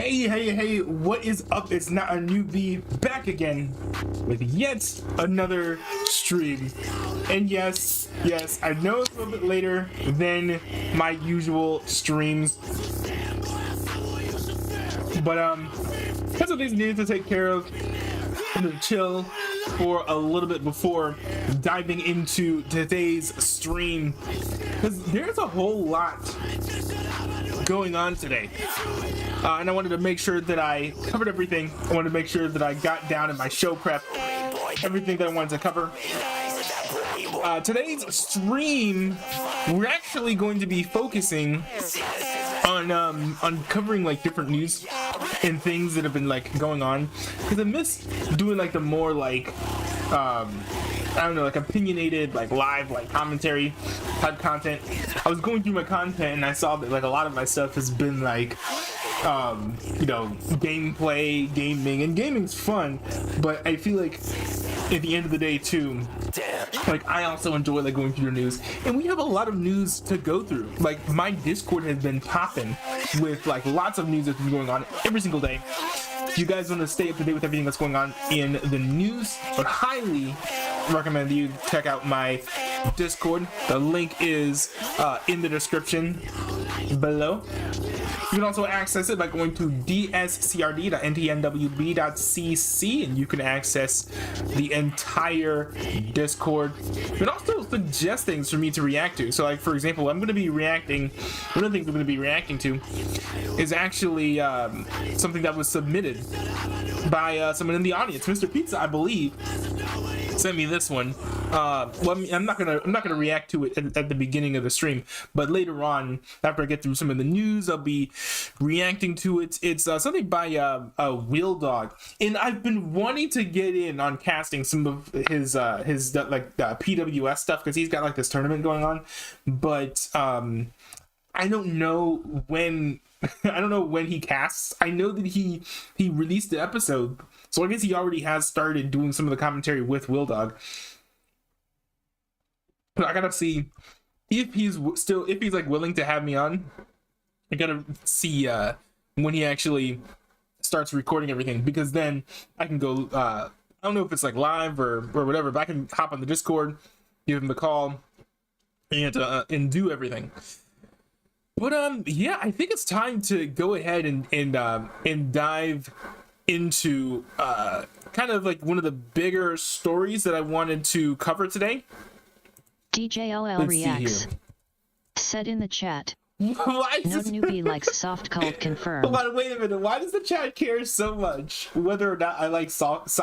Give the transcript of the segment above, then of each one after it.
Hey, what is up? It's not a newbie, back again with yet another stream. And yes, I know it's a little bit later than my usual streams, but had some things needed to take care of. I'm gonna chill for a little bit before diving into today's stream, because there's a whole lot going on today. And I wanted to make sure that I covered everything. I wanted to make sure that I got down in my show prep everything that I wanted to cover. Today's stream, we're actually going to be focusing on covering like different news and things that have been like going on, because I miss doing like the more like I don't know, like opinionated, like live, like commentary type content. I was going through my content and I saw that like a lot of my stuff has been like you know, gameplay, gaming, and gaming's fun, but I feel like at the end of the day too, like I also enjoy like going through the news, and we have a lot of news to go through. Like my Discord has been popping with like lots of news that's been going on every single day. If you guys want to stay up to date with everything that's going on in the news, I would highly recommend you check out my Discord. The link is in the description below. You can also access it by going to dscrd.ntnwb.cc, and you can access the entire Discord. You can also suggest things for me to react to. So like, for example, one of the things I'm going to be reacting to is actually something that was submitted by someone in the audience. Mr. Pizza, I believe, sent me this one. Well, I'm not gonna react to it at the beginning of the stream, but later on, after I get through some of the news, I'll be reacting to it. It's something by Wheel Dog, and I've been wanting to get in on casting some of his PWS stuff, because he's got like this tournament going on, but I don't know when. I don't know when he casts. I know that he released the episode, so I guess he already has started doing some of the commentary with Will Dog. But I gotta see if he's like willing to have me on. I gotta see when he actually starts recording everything, because then I can go. I don't know if it's like live or whatever, but I can hop on the Discord, give him the call, and do everything. But yeah, I think it's time to go ahead and dive into kind of like one of the bigger stories that I wanted to cover today. DJLL reacts. Said in the chat. Why no newbie likes soft cult confirmed. But wait a minute, why does the chat care so much whether or not I like soft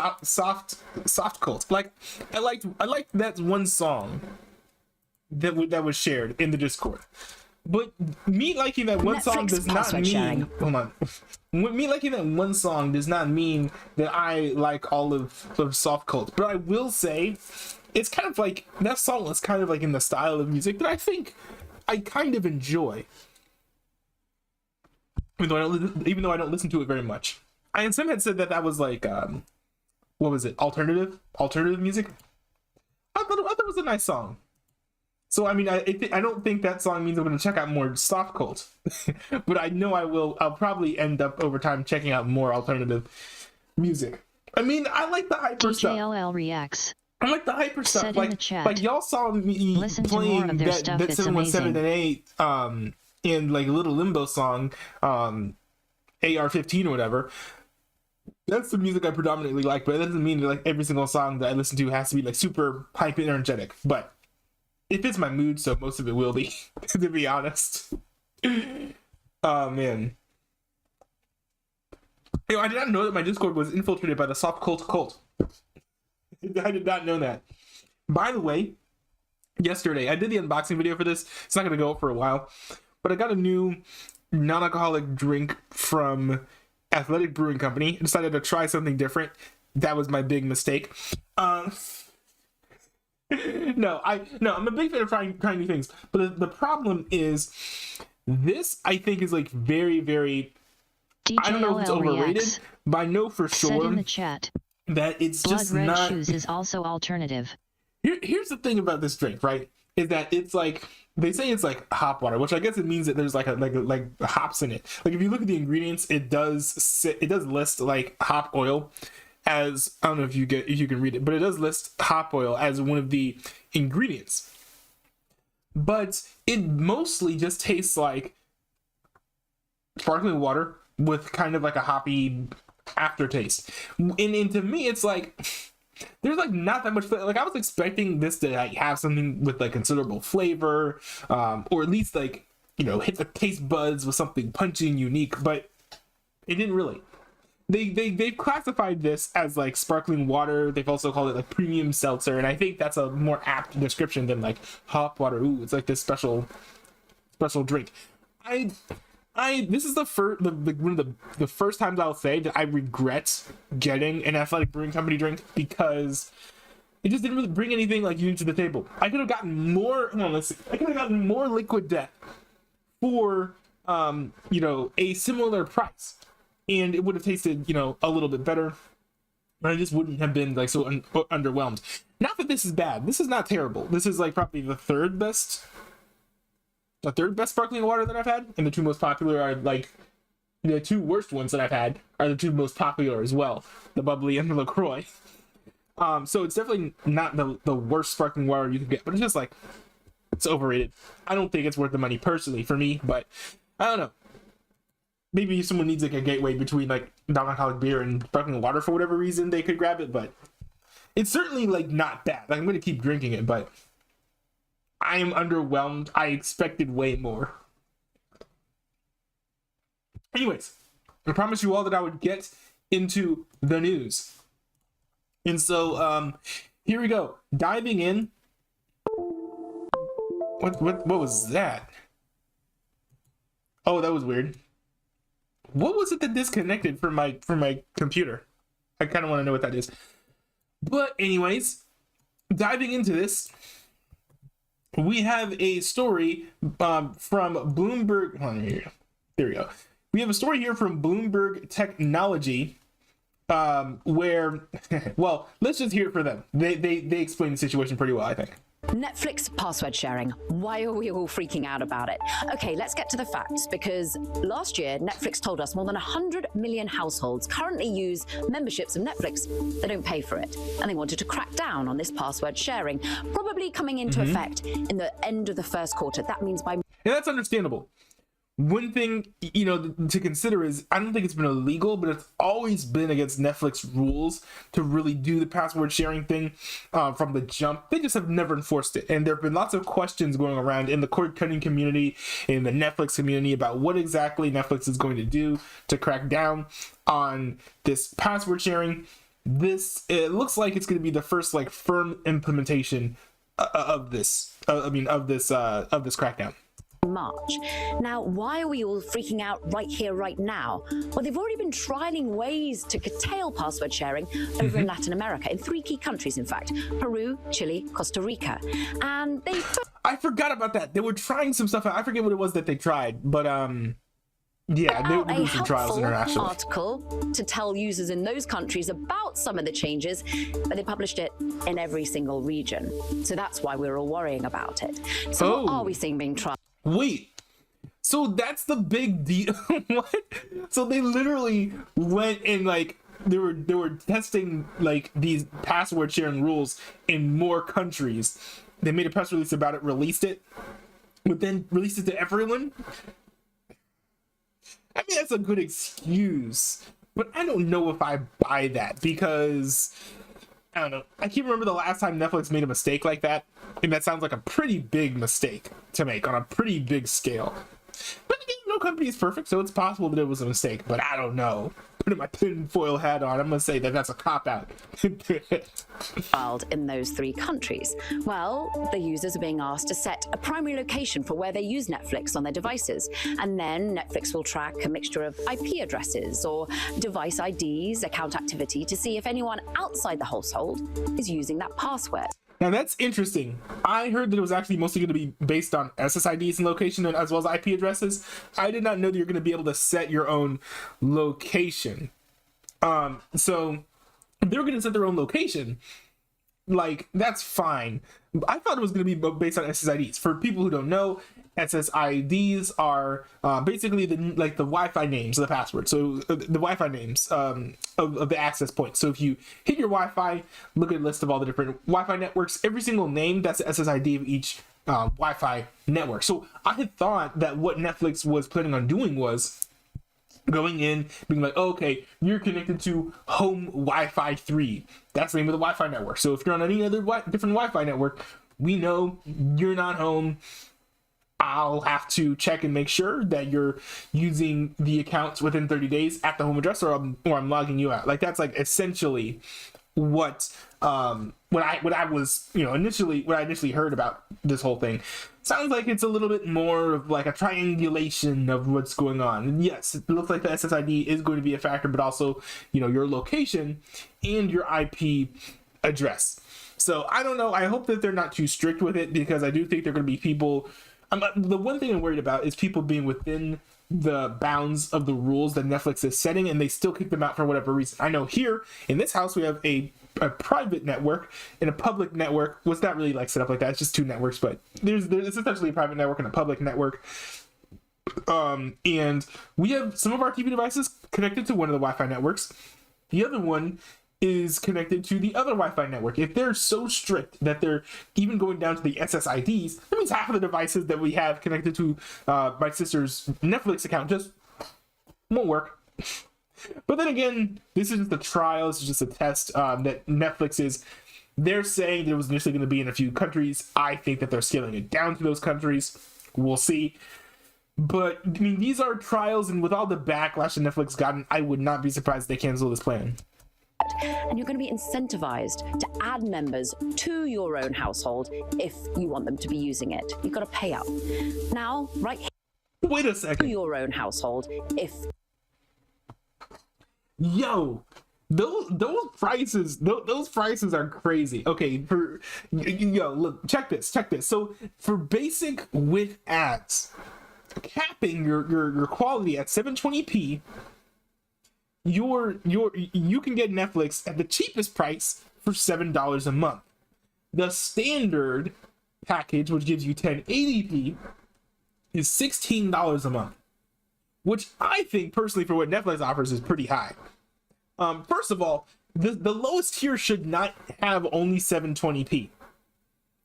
cult? Like I liked that one song that was shared in the Discord. But me liking that one song does not mean me liking that one song does not mean that I like all of soft cult. But I will say, it's kind of like that song was kind of like in the style of music that I think I kind of enjoy, even though I don't listen to it very much. And some had said that was like what was it, alternative music. I thought it was a nice song. So I mean, I don't think that song means I'm going to check out more soft cult, but I know I will. I'll probably end up over time checking out more alternative music. I mean, I like the hyper stuff. DJLL reacts. I like the hyper stuff. Said in the chat. Like y'all saw me playing that 717 and 8 in like a Little Limbo song, AR-15 or whatever. That's the music I predominantly like, but it doesn't mean that like every single song that I listen to has to be like super hype and energetic. But it fits my mood, so most of it will be, to be honest. Oh, man. You know, I did not know that my Discord was infiltrated by the soft cult. I did not know that. By the way, yesterday, I did the unboxing video for this. It's not going to go up for a while. But I got a new non-alcoholic drink from Athletic Brewing Company. I decided to try something different. That was my big mistake. No, I'm a big fan of trying new things, but the problem is this, I think, is like very, very. I don't know if it's overrated, reacts. But I know for sure Said in the chat. That it's Blood just Red not. Shoes is also alternative. Here's the thing about this drink, right? is that it's like they say it's like hop water, which I guess it means that there's like hops in it. Like if you look at the ingredients, it does list like hop oil as, I don't know if you can read it, but it does list hop oil as one of the ingredients. But it mostly just tastes like sparkling water with kind of like a hoppy aftertaste. And to me, it's like there's like not that much flavor. Like I was expecting this to like have something with like considerable flavor, or at least like, you know, hit the taste buds with something punchy and unique, but it didn't really. They've classified this as like sparkling water. They've also called it like premium seltzer, and I think that's a more apt description than like hop water. Ooh, it's like this special drink. This is one of the first times I'll say that I regret getting an Athletic Brewing Company drink, because it just didn't really bring anything like unique to the table. I could have gotten more. I could have gotten more Liquid Death for you know, a similar price, and it would have tasted, you know, a little bit better. But I just wouldn't have been like so underwhelmed. Not that this is bad. This is not terrible. This is like probably the third best sparkling water that I've had, and the two most popular are like the two worst ones that I've had are the two most popular as well, the bubbly and the LaCroix. So it's definitely not the worst sparkling water you could get, but it's just like, it's overrated. I don't think it's worth the money personally for me, but I don't know. Maybe if someone needs like a gateway between like non-alcoholic beer and sparkling water for whatever reason, they could grab it, but it's certainly like not bad. Like, I'm going to keep drinking it, but I am underwhelmed. I expected way more. Anyways, I promised you all that I would get into the news. And so, here we go. Diving in. What was that? Oh, that was weird. What was it that disconnected from my computer? I kind of want to know what that is. But anyways, diving into this, we have a story from Bloomberg. Oh, there we go. We have a story here from Bloomberg Technology, where, well, let's just hear it for them. They explain the situation pretty well, I think. Netflix password sharing. Why are we all freaking out about it? Okay, let's get to the facts, because last year, Netflix told us more than 100 million households currently use memberships of Netflix. They don't pay for it. And they wanted to crack down on this password sharing, probably coming into effect in the end of the first quarter. That means by... And that's understandable. One thing, you know, to consider is, I don't think it's been illegal, but it's always been against Netflix rules to really do the password sharing thing from the jump. They just have never enforced it. And there have been lots of questions going around in the cord cutting community, in the Netflix community, about what exactly Netflix is going to do to crack down on this password sharing. It looks like it's going to be the first like firm implementation of this crackdown. March. Now, why are we all freaking out right here, right now? Well, they've already been trialing ways to curtail password sharing over in Latin America, in 3 key countries, in fact: Peru, Chile, Costa Rica. And they... I forgot about that. They were trying some stuff out. I forget what it was that they tried, but yeah, they were doing some trials internationally. Article to tell users in those countries about some of the changes, but they published it in every single region. So that's why we're all worrying about it. So what are we seeing being tried? Wait, so that's the big deal? What? So they literally went and like they were testing like these password sharing rules in more countries. They made a press release about it, released it, but then released it to everyone. I mean, that's a good excuse, but I don't know if I buy that, because I don't know. I can't remember the last time Netflix made a mistake like that, and that sounds like a pretty big mistake to make on a pretty big scale. But again, no company is perfect, so it's possible that it was a mistake, but I don't know. Putting my tinfoil hat on, I'm going to say that that's a cop-out. In those 3 countries. Well, the users are being asked to set a primary location for where they use Netflix on their devices, and then Netflix will track a mixture of IP addresses or device IDs, account activity, to see if anyone outside the household is using that password. Now that's interesting. I heard that it was actually mostly going to be based on SSIDs and location, as well as IP addresses. I did not know that you're going to be able to set your own location. So if they were going to set their own location, like, that's fine. I thought it was going to be based on SSIDs. For people who don't know, SSIDs are basically the Wi-Fi names of the password. So the Wi-Fi names of the access point. So if you hit your Wi-Fi, look at a list of all the different Wi-Fi networks. Every single name, that's the SSID of each Wi-Fi network. So I had thought that what Netflix was planning on doing was going in, being like, oh, okay, you're connected to home Wi-Fi 3. That's the name of the Wi-Fi network. So if you're on any other different Wi-Fi network, we know you're not home. I'll have to check and make sure that you're using the accounts within 30 days at the home address, or I'm logging you out. Like, that's like essentially what I was, initially heard about this whole thing. Sounds like it's a little bit more of like a triangulation of what's going on. And yes, it looks like the SSID is going to be a factor, but also, your location and your IP address. So I don't know. I hope that they're not too strict with it, because I do think there are going to be people. The one thing I'm worried about is people being within the bounds of the rules that Netflix is setting, and they still kick them out for whatever reason. I know here in this house we have a private network and a public network. Well, it's not really like set up like that. It's just two networks, but it's essentially a private network and a public network. And we have some of our TV devices connected to one of the Wi-Fi networks. The other one is connected to the other Wi-Fi network. If they're so strict that they're even going down to the SSIDs, that means half of the devices that we have connected to my sister's Netflix account just won't work. But then again, this is just a trial. This is just a test that Netflix is. They're saying that it was initially going to be in a few countries. I think that they're scaling it down to those countries. We'll see. But, I mean, these are trials, and with all the backlash that Netflix gotten, I would not be surprised if they cancel this plan. And you're going to be incentivized to add members to your own household if you want them to be using it. You've got to pay up. Now, right here, wait a second. to your own household if... Yo, those prices are crazy. Okay, look, check this. So for basic with ads, capping your quality at 720p, you can get Netflix at the cheapest price for $7 a month. The standard package, which gives you 1080p, is $16 a month, which I think personally for what Netflix offers is pretty high. First of all, the lowest tier should not have only 720p.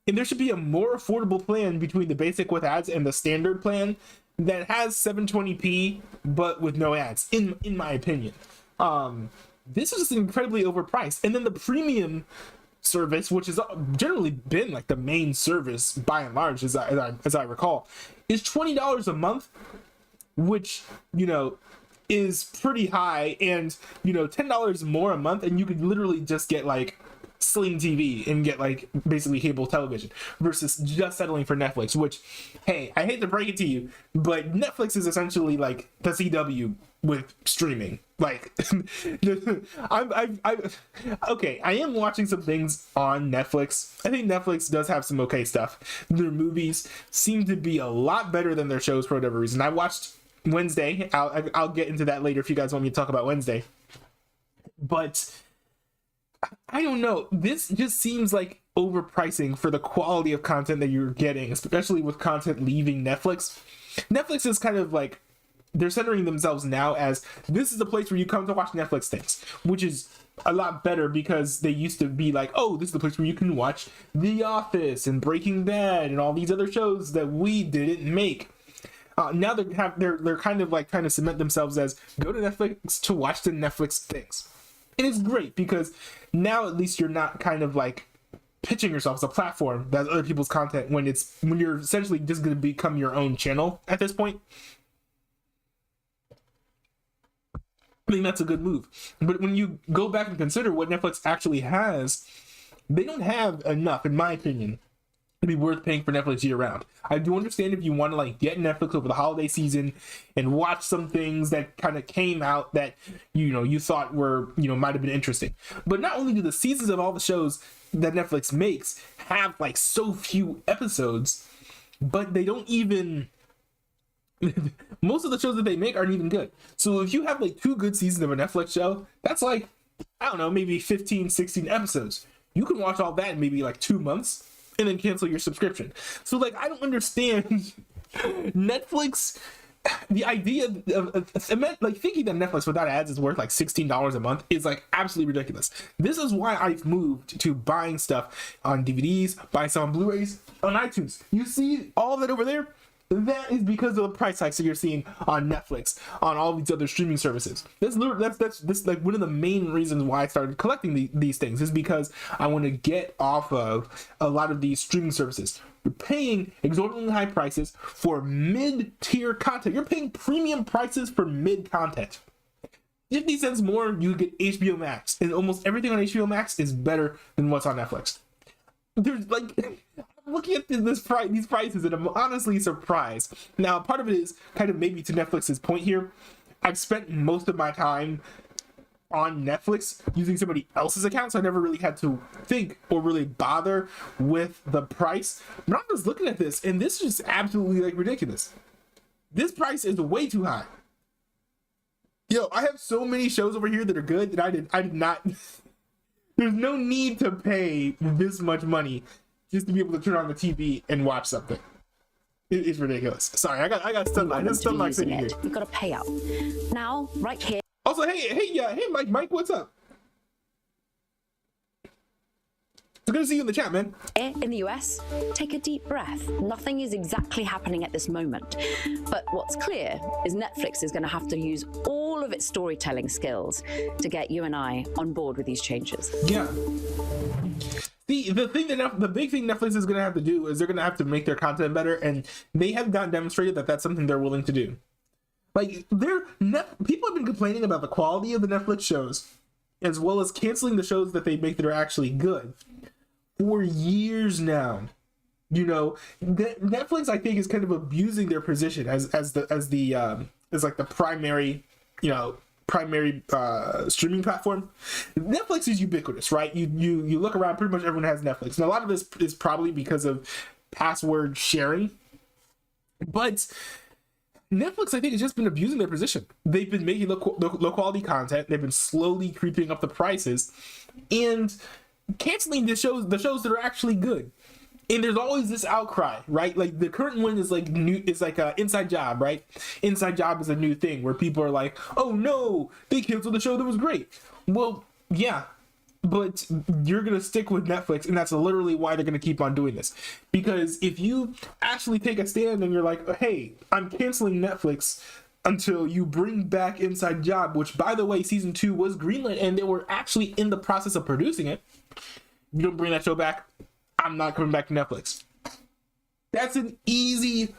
And there should be a more affordable plan between the basic with ads and the standard plan that has 720p but with no ads, in my opinion. This is just incredibly overpriced. And then the premium service, which has generally been like the main service by and large, as I recall, is $20 a month, which is pretty high. And $10 more a month, and you could literally just get like Sling TV and get like basically cable television, versus just settling for Netflix, which, hey, I hate to break it to you, but Netflix is essentially like the CW with streaming. Like, I am watching some things on Netflix. I think Netflix does have some okay stuff. Their movies seem to be a lot better than their shows for whatever reason. I watched Wednesday. I'll get into that later if you guys want me to talk about Wednesday. But I don't know. This just seems like overpricing for the quality of content that you're getting, especially with content leaving Netflix. Netflix is kind of like, they're centering themselves now as this is the place where you come to watch Netflix things, which is a lot better, because they used to be like, oh, this is the place where you can watch The Office and Breaking Bad and all these other shows that we didn't make. Now they're kind of like trying to cement themselves as go to Netflix to watch the Netflix things. And it's great, because now at least you're not kind of like pitching yourself as a platform that's other people's content when you're essentially just going to become your own channel at this point. I think that's a good move. But when you go back and consider what Netflix actually has, they don't have enough, in my opinion, to be worth paying for Netflix year round. I do understand if you want to like get Netflix over the holiday season and watch some things that kind of came out that you thought were might have been interesting. But not only do the seasons of all the shows that Netflix makes have like so few episodes, but they don't even most of the shows that they make aren't even good. So if you have like 2 good seasons of a Netflix show, that's like, I don't know, maybe 15, 16 episodes. You can watch all that in maybe like 2 months and then cancel your subscription. So like, I don't understand Netflix. The idea of like thinking that Netflix without ads is worth like $16 a month is like absolutely ridiculous. This is why I've moved to buying stuff on DVDs, buying stuff on Blu-rays, on iTunes. You see all that over there? That is because of the price hikes that you're seeing on Netflix, on all these other streaming services. That's like one of the main reasons why I started collecting these things, is because I want to get off of a lot of these streaming services. You're paying exorbitantly high prices for mid-tier content. You're paying premium prices for mid content. 50 cents more, you get HBO Max, and almost everything on HBO Max is better than what's on Netflix. There's like, I'm looking at these prices, and I'm honestly surprised. Now, part of it is kind of maybe to Netflix's point here. I've spent most of my time on Netflix using somebody else's account, so I never really had to think or really bother with the price. But I'm just looking at this, and this is just absolutely like ridiculous. This price is way too high. Yo, I have so many shows over here that are good that I did not. There's no need to pay this much money just to be able to turn on the TV and watch something. It's ridiculous. Sorry, I got stunned by this. Stunned by sitting here. You've got to pay up now, right here. Also, hey, Mike, what's up? It's good to see you in the chat, man. In the US, take a deep breath. Nothing is exactly happening at this moment. But what's clear is Netflix is going to have to use all of its storytelling skills to get you and I on board with these changes. Yeah. The big thing Netflix is going to have to do is they're going to have to make their content better, and they have not demonstrated that that's something they're willing to do. Like, people have been complaining about the quality of the Netflix shows, as well as canceling the shows that they make that are actually good, for years now. You know, Netflix, I think, is kind of abusing their position as like the primary streaming platform. Netflix is ubiquitous, right? You look around, pretty much everyone has Netflix, and a lot of this is probably because of password sharing, but Netflix, I think, has just been abusing their position. They've been making low quality content. They've been slowly creeping up the prices and canceling the shows that are actually good. And there's always this outcry, right? Like the current one is like new. It's like a Inside Job, right? Inside Job is a new thing where people are like, "Oh no, they canceled the show that was great." Well, yeah, but you're gonna stick with Netflix, and that's literally why they're gonna keep on doing this. Because if you actually take a stand and you're like, "Hey, I'm canceling Netflix until you bring back Inside Job," which, by the way, season 2 was greenlit, and they were actually in the process of producing it. You don't bring that show back, I'm not coming back to Netflix. That's an easy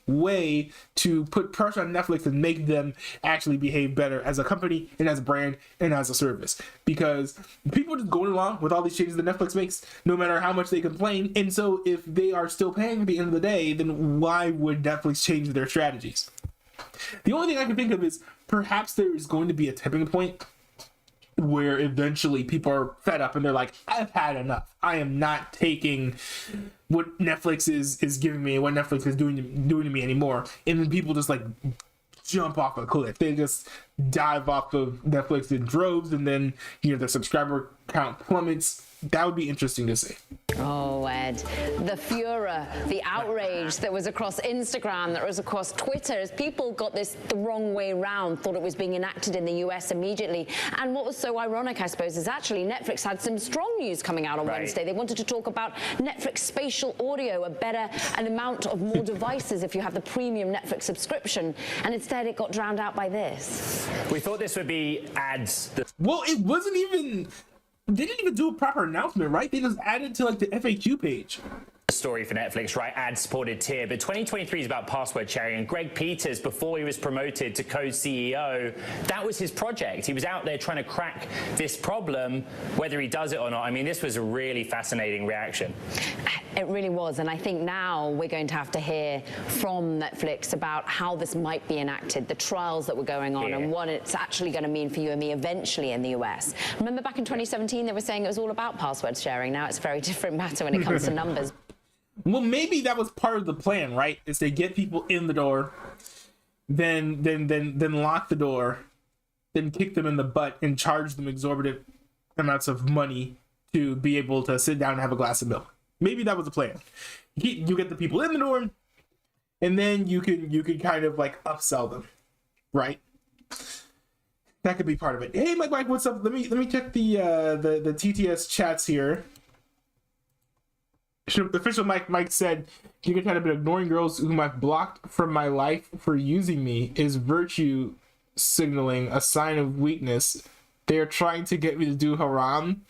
way to put pressure on Netflix and make them actually behave better as a company and as a brand and as a service. Because people are just going along with all these changes that Netflix makes, no matter how much they complain. And so if they are still paying at the end of the day, then why would Netflix change their strategies? The only thing I can think of is perhaps there is going to be a tipping point where eventually people are fed up and they're like, I've had enough. I am not taking what Netflix is giving me, what Netflix is doing to me anymore. And then people just like jump off a cliff. They just dive off of Netflix in droves, and then their subscriber count plummets. That would be interesting to see. Oh, Ed, the furor, the outrage that was across Instagram, that was across Twitter, as people got this the wrong way round, thought it was being enacted in the US immediately. And what was so ironic, I suppose, is actually Netflix had some strong news coming out on Wednesday. They wanted to talk about Netflix spatial audio, an amount of more devices if you have the premium Netflix subscription. And instead it got drowned out by this. We thought this would be ads. Well, it wasn't even... They didn't even do a proper announcement, right? They just added to like the FAQ page. Story for Netflix, right? Ad-supported tier. But 2023 is about password sharing. And Greg Peters, before he was promoted to co-CEO, that was his project. He was out there trying to crack this problem, whether he does it or not. I mean, this was a really fascinating reaction. It really was. And I think now we're going to have to hear from Netflix about how this might be enacted, the trials that were going on, and what it's actually going to mean for you and me eventually in the US. Remember back in 2017, they were saying it was all about password sharing. Now it's a very different matter when it comes to numbers. Well, maybe that was part of the plan, right? Is they get people in the door, then lock the door, then kick them in the butt and charge them exorbitant amounts of money to be able to sit down and have a glass of milk. Maybe that was the plan. You get the people in the door, and then you can kind of like upsell them, right? That could be part of it. Hey, Mike, what's up? Let me check the TTS chats here. Official Mike said, "You can kind of been ignoring girls whom I've blocked from my life for using me is virtue signaling, a sign of weakness. They are trying to get me to do haram."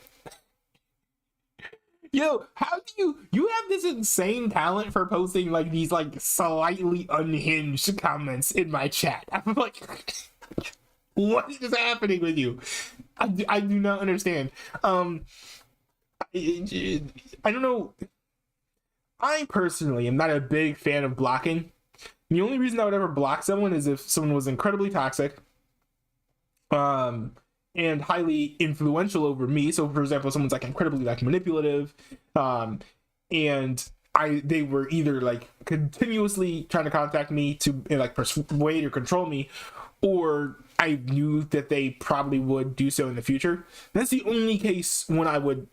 Yo, how do you have this insane talent for posting like these like slightly unhinged comments in my chat? I'm like, what is happening with you? I do not understand. I don't know. I personally am not a big fan of blocking. The only reason I would ever block someone is if someone was incredibly toxic, and highly influential over me. So, for example, someone's like incredibly like manipulative, and they were either like continuously trying to contact me to like persuade or control me, or I knew that they probably would do so in the future. That's the only case when I would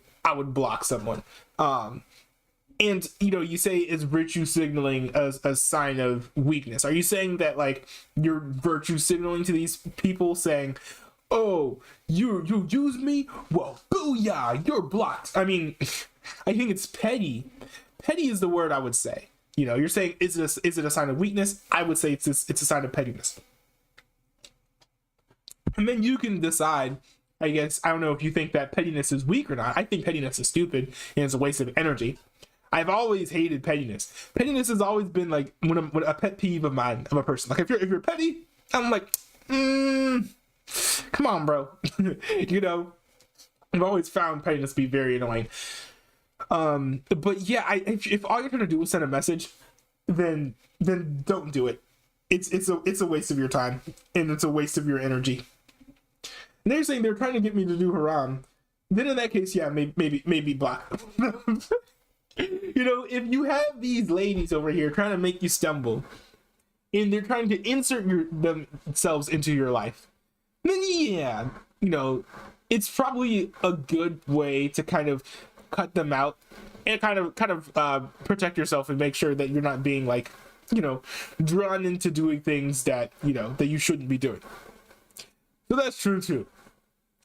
block someone. And you say it's virtue signaling as a sign of weakness. Are you saying that like you're virtue signaling to these people, saying, "Oh, you use me? Well, booyah, you're blocked"? I mean, I think it's petty. Petty is the word I would say. You're saying is it a sign of weakness? I would say it's a sign of pettiness. And then you can decide. I guess I don't know if you think that pettiness is weak or not. I think pettiness is stupid and it's a waste of energy. I've always hated pettiness. Pettiness has always been like when a pet peeve of mine of a person. Like if you're petty, I'm like, come on, bro. I've always found pettiness to be very annoying. But yeah, if all you're trying to do is send a message, then don't do it. It's a waste of your time and it's a waste of your energy. And they're saying they're trying to get me to do haram. Then in that case, yeah, maybe block. If you have these ladies over here trying to make you stumble, and they're trying to insert themselves into your life, then yeah, it's probably a good way to kind of cut them out and kind of protect yourself and make sure that you're not being like, drawn into doing things that that you shouldn't be doing. So that's true too.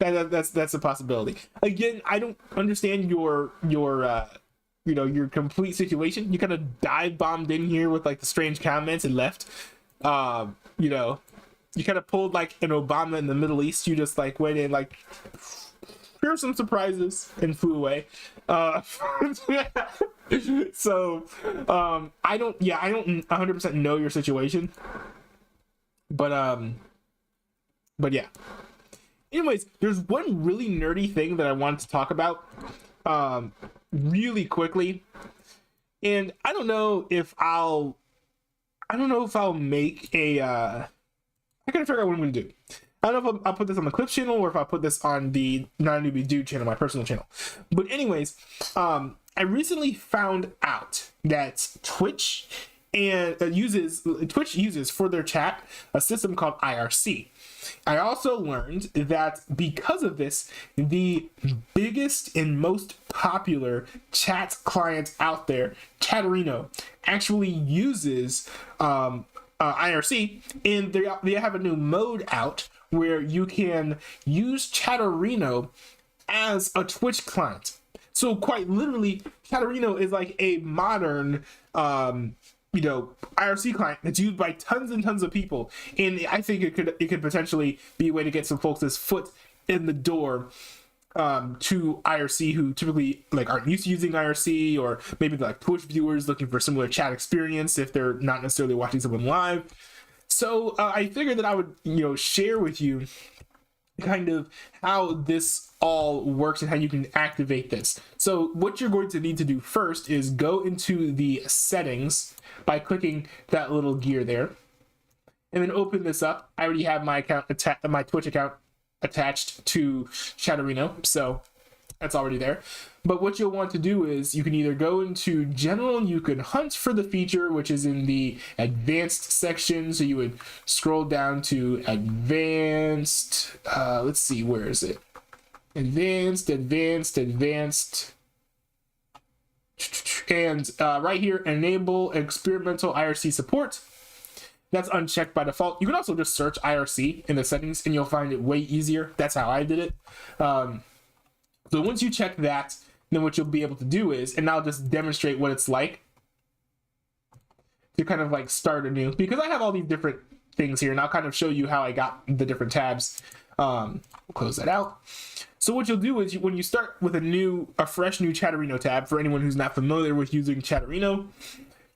That's a possibility. Again, I don't understand your complete situation. You kind of dive bombed in here with like the strange comments and left. You kind of pulled like an Obama in the Middle East. You just like went in like, here's some surprises and flew away. So I don't 100% know your situation, but yeah. Anyways, there's one really nerdy thing that I wanted to talk about really quickly, and I don't know if I'll make a I gotta figure out what I'm gonna do. I don't know if I'll put this on the Clips channel or if I'll put this on the Not a Newbie Dude channel, my personal channel. But anyways, I recently found out that Twitch uses for their chat a system called IRC. I also learned that because of this, the biggest and most popular chat client out there, Chatterino, actually uses IRC, and they have a new mode out where you can use Chatterino as a Twitch client. So quite literally, Chatterino is like a modern IRC client that's used by tons and tons of people, and I think it could potentially be a way to get some folks' foot in the door to IRC who typically like aren't used to using IRC, or maybe like Twitch viewers looking for similar chat experience if they're not necessarily watching someone live. So I figured that I would share with you kind of how this all works and how you can activate this. So what you're going to need to do first is go into the settings by clicking that little gear there, and then open this up. I already have my account my Twitch account attached to Chatterino, so that's already there. But what you'll want to do is you can either go into general and you can hunt for the feature, which is in the advanced section. So you would scroll down to advanced. Let's see, where is it? advanced, and right here, enable experimental IRC support. That's unchecked by default. You can also just search IRC in the settings and you'll find it way easier. That's how I did it. So once you check that, then what you'll be able to do is, and I'll just demonstrate what it's like to kind of like start anew, because I have all these different things here and I'll kind of show you how I got the different tabs. We'll close that out. So what you'll do is when you start with a fresh new Chatterino tab, for anyone who's not familiar with using Chatterino,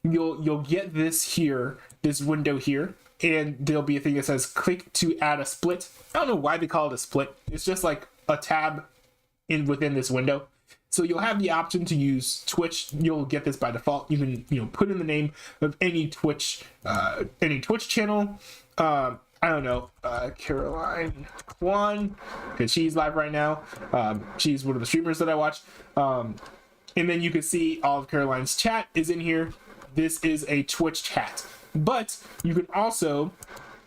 you'll get this here, this window here, and there'll be a thing that says click to add a split. I don't know why they call it a split. It's just like a tab within this window. So you'll have the option to use Twitch. You'll get this by default. You can put in the name of any Twitch channel. I don't know, Caroline Kwan, because she's live right now. She's one of the streamers that I watch. And then you can see all of Caroline's chat is in here. This is a Twitch chat. But you can also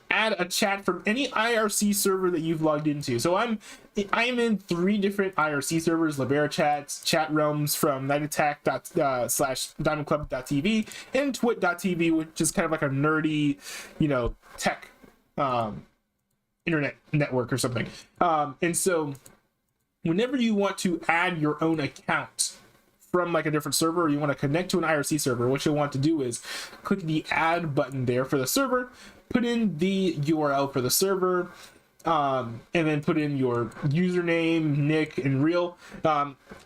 add a chat from any IRC server that you've logged into. So I'm in 3 different IRC servers: Libera Chats, Chat Realms from nightattack./diamondclub.tv, and twit.tv, which is kind of like a nerdy, tech internet network or something. And so whenever you want to add your own account from like a different server, or you want to connect to an IRC server, what you'll want to do is click the add button there for the server, put in the URL for the server, and then put in your username, nick, and real.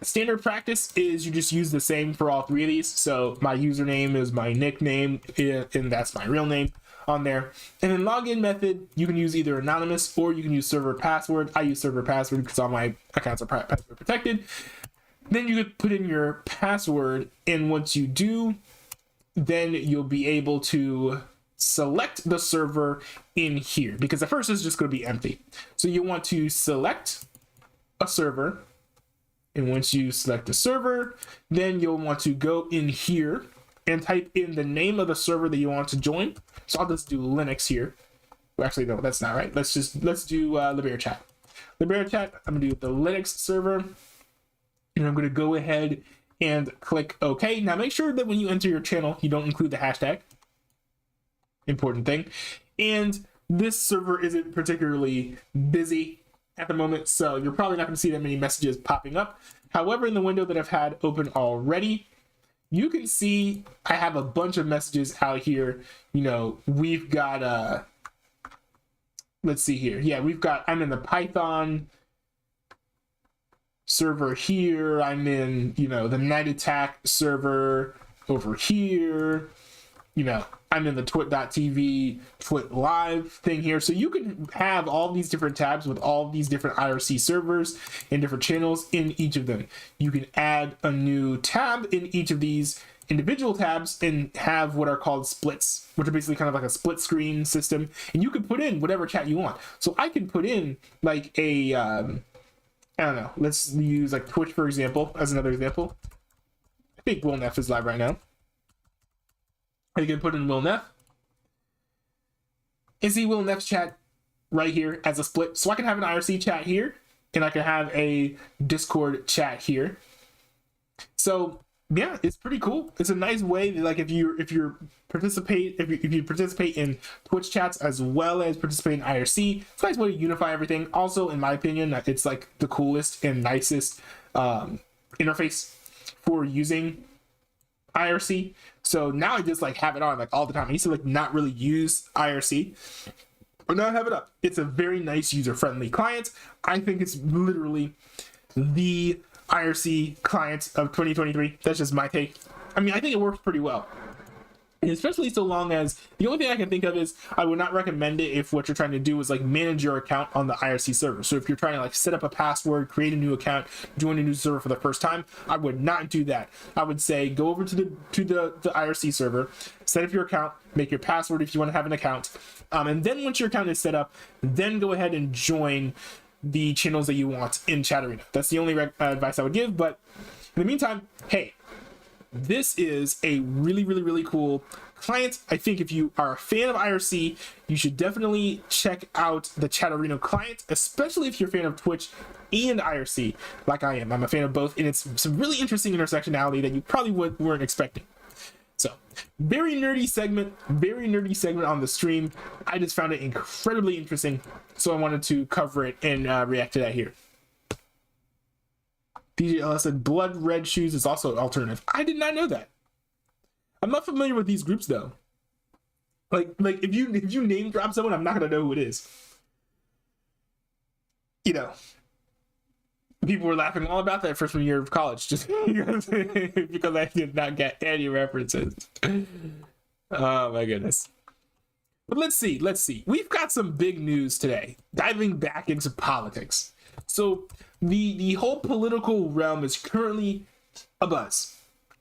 Standard practice is you just use the same for all 3 of these. So my username is my nickname, and that's my real name on there. And then login method, you can use either anonymous or you can use server password. I use server password because all my accounts are password protected. Then you could put in your password, and once you do, then you'll be able to select the server in here, because at first it's just going to be empty. So you want to select a server, and once you select a server, then you'll want to go in here and type in the name of the server that you want to join. So I'll just do Linux here. Well, actually, no, that's not right. Let's do Libera Chat. Libera Chat, I'm going to do the Linux server, and I'm going to go ahead and click OK. Now make sure that when you enter your channel, you don't include the hashtag. Important thing. And this server isn't particularly busy at the moment, so you're probably not going to see that many messages popping up. However, in the window that I've had open already, you can see I have a bunch of messages out here. We've got let's see here. Yeah, I'm in the Python server here. I'm in, the Night Attack server over here. I'm in the twit.tv twit live thing here. So you can have all these different tabs with all these different IRC servers and different channels in each of them. You can add a new tab in each of these individual tabs and have what are called splits, which are basically kind of like a split screen system. And you can put in whatever chat you want. So I can put in like a, I don't know, let's use like Twitch, for example, as another example. I think Will Neff is live right now. You can put in Will Neff and see Will Neff's chat right here as a split. So I can have an IRC chat here, and I can have a Discord chat here. So yeah, it's pretty cool. It's a nice way that, like, if you participate in Twitch chats as well as participate in IRC, it's a nice way to unify everything. Also, in my opinion, it's like the coolest and nicest interface for using IRC. So now I just like have it on like all the time. I used to like not really use IRC, but now I have it up. It's a very nice user-friendly client. I think it's literally the IRC client of 2023. That's just my take. I mean, I think it works pretty well. And especially so long as, the only thing I can think of is I would not recommend it if what you're trying to do is like manage your account on the IRC server. So if you're trying to like set up a password, create a new account, join a new server for the first time, I would not do that. I would say go over to the IRC server, set up your account, make your password if you want to have an account, and then once your account is set up, then go ahead and join the channels that you want in Chatterino. That's the only advice I would give. But in the meantime, hey, this is a really, really, really cool client. I think if you are a fan of IRC, you should definitely check out the Chatterino client, especially if you're a fan of Twitch and IRC, like I am. I'm a fan of both, and it's some really interesting intersectionality that you probably weren't expecting. So, very nerdy segment on the stream. I just found it incredibly interesting, so I wanted to cover it and react to that here. DJL said Blood Red Shoes is also an alternative. I did not know that. I'm not familiar with these groups though. Like if you name drop someone, I'm not gonna know who it is. You know, people were laughing all about that freshman year of college just because I did not get any references. Oh my goodness. But let's see. We've got some big news today, diving back into politics. So the whole political realm is currently abuzz.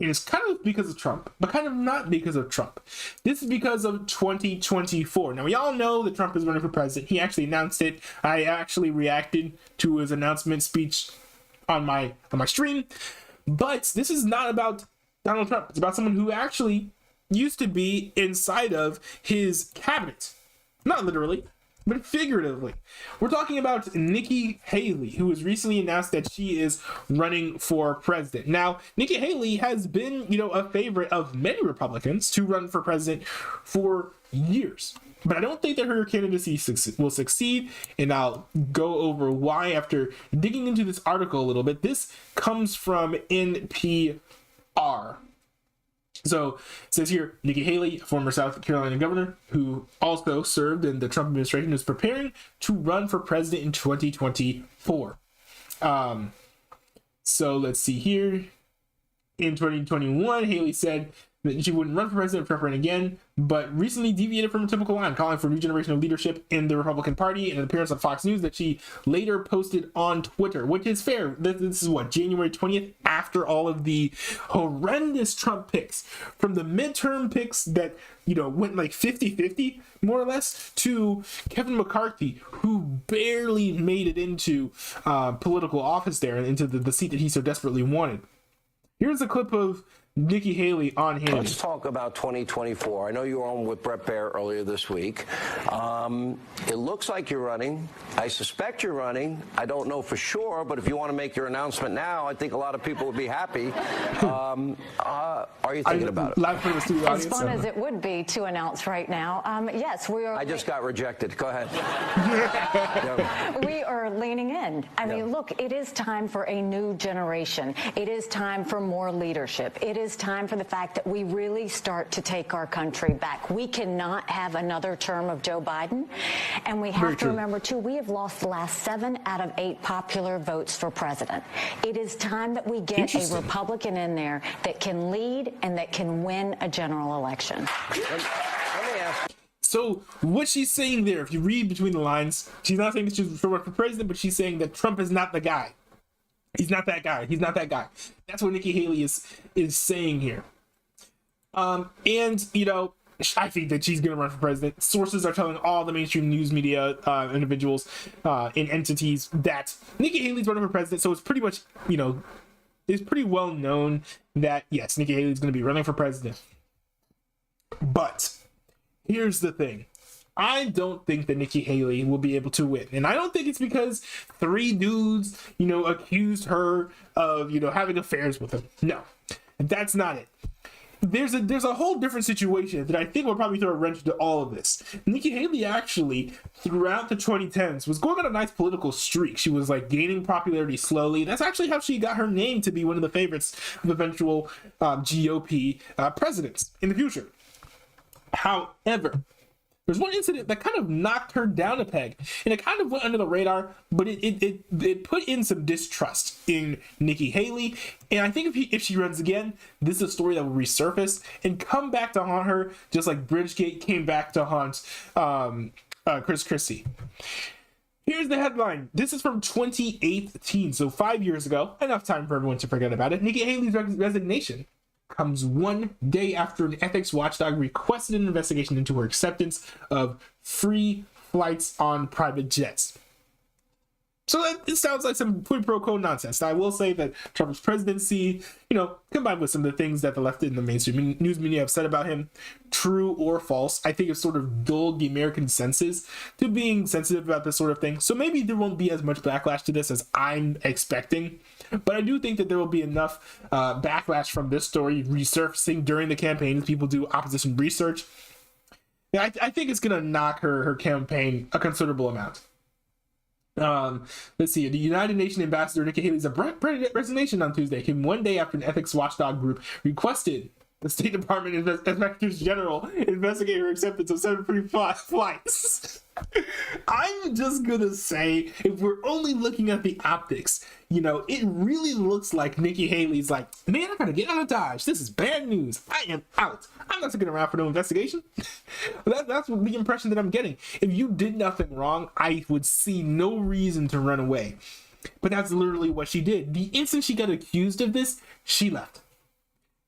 It is kind of because of Trump, but kind of not because of Trump. This is because of 2024. Now, we all know that Trump is running for president. He actually announced it. I actually reacted to his announcement speech on my stream. But this is not about Donald Trump. It's about someone who actually used to be inside of his cabinet. Not literally, but figuratively. We're talking about Nikki Haley, who has recently announced that she is running for president. Now, Nikki Haley has been, a favorite of many Republicans to run for president for years. But I don't think that her candidacy will succeed, and I'll go over why after digging into this article a little bit. This comes from NPR. So it says here, Nikki Haley, former South Carolina governor, who also served in the Trump administration, is preparing to run for president in 2024. So let's see here. In 2021, Haley said that she wouldn't run for president if Trump ran again, but recently deviated from a typical line, calling for a new generation of leadership in the Republican Party in an appearance on Fox News that she later posted on Twitter, which is fair. This is January 20th, after all of the horrendous Trump picks, from the midterm picks that, went like 50-50, more or less, to Kevin McCarthy, who barely made it into political office there and into the seat that he so desperately wanted. Here's a clip of Nikki Haley on Hannity. Let's talk about 2024. I know you were on with Brett Baer earlier this week. It looks like you're running. I suspect you're running. I don't know for sure, but if you want to make your announcement now, I think a lot of people would be happy. Are you thinking about it? As fun as it would be to announce right now, yes, we are. I just got rejected. Go ahead. We are leaning in. I mean, look, it is time for a new generation. It is time for more leadership. It is time for the fact that we really start to take our country back. We cannot have another term of Joe Biden. And we have to remember, too, we have lost the last 7 out of 8 popular votes for president. It is time that we get a Republican in there that can lead and that can win a general election. Let me ask. So what she's saying there, if you read between the lines, she's not saying that she's for president, but she's saying that Trump is not the guy. He's not that guy. He's not that guy. That's what Nikki Haley is saying here. And, I think that she's going to run for president. Sources are telling all the mainstream news media individuals and entities that Nikki Haley's running for president. So it's pretty much, it's pretty well known that, yes, Nikki Haley's going to be running for president. But here's the thing. I don't think that Nikki Haley will be able to win. And I don't think it's because 3 dudes, accused her of, having affairs with him. No, that's not it. There's a whole different situation that I think will probably throw a wrench into all of this. Nikki Haley actually, throughout the 2010s, was going on a nice political streak. She was gaining popularity slowly. That's actually how she got her name to be one of the favorites of eventual GOP presidents in the future. However, there's one incident that kind of knocked her down a peg, and it kind of went under the radar, but it put in some distrust in Nikki Haley. And I think if she runs again, this is a story that will resurface and come back to haunt her, just like Bridgegate came back to haunt Chris Christie. Here's the headline. This is from 2018, so 5 years ago. Enough time for everyone to forget about it. Nikki Haley's resignation comes one day after an ethics watchdog requested an investigation into her acceptance of free flights on private jets. So it sounds like some quid pro quo nonsense. Now, I will say that Trump's presidency, combined with some of the things that the left in the mainstream news media have said about him, true or false, I think it's sort of dulled the American senses to being sensitive about this sort of thing. So maybe there won't be as much backlash to this as I'm expecting. But I do think that there will be enough backlash from this story resurfacing during the campaign as people do opposition research. Yeah, I think it's going to knock her campaign a considerable amount. Let's see. The United Nations ambassador Nikki Haley's abrupt resignation on Tuesday came one day after an ethics watchdog group requested the State Department Inspectors General investigate her acceptance of 7 free flights. I'm just gonna say, if we're only looking at the optics, it really looks like Nikki Haley's like, man, I gotta get out of Dodge. This is bad news. I am out. I'm not sticking around for no investigation. That's the impression that I'm getting. If you did nothing wrong, I would see no reason to run away. But that's literally what she did. The instant she got accused of this, she left.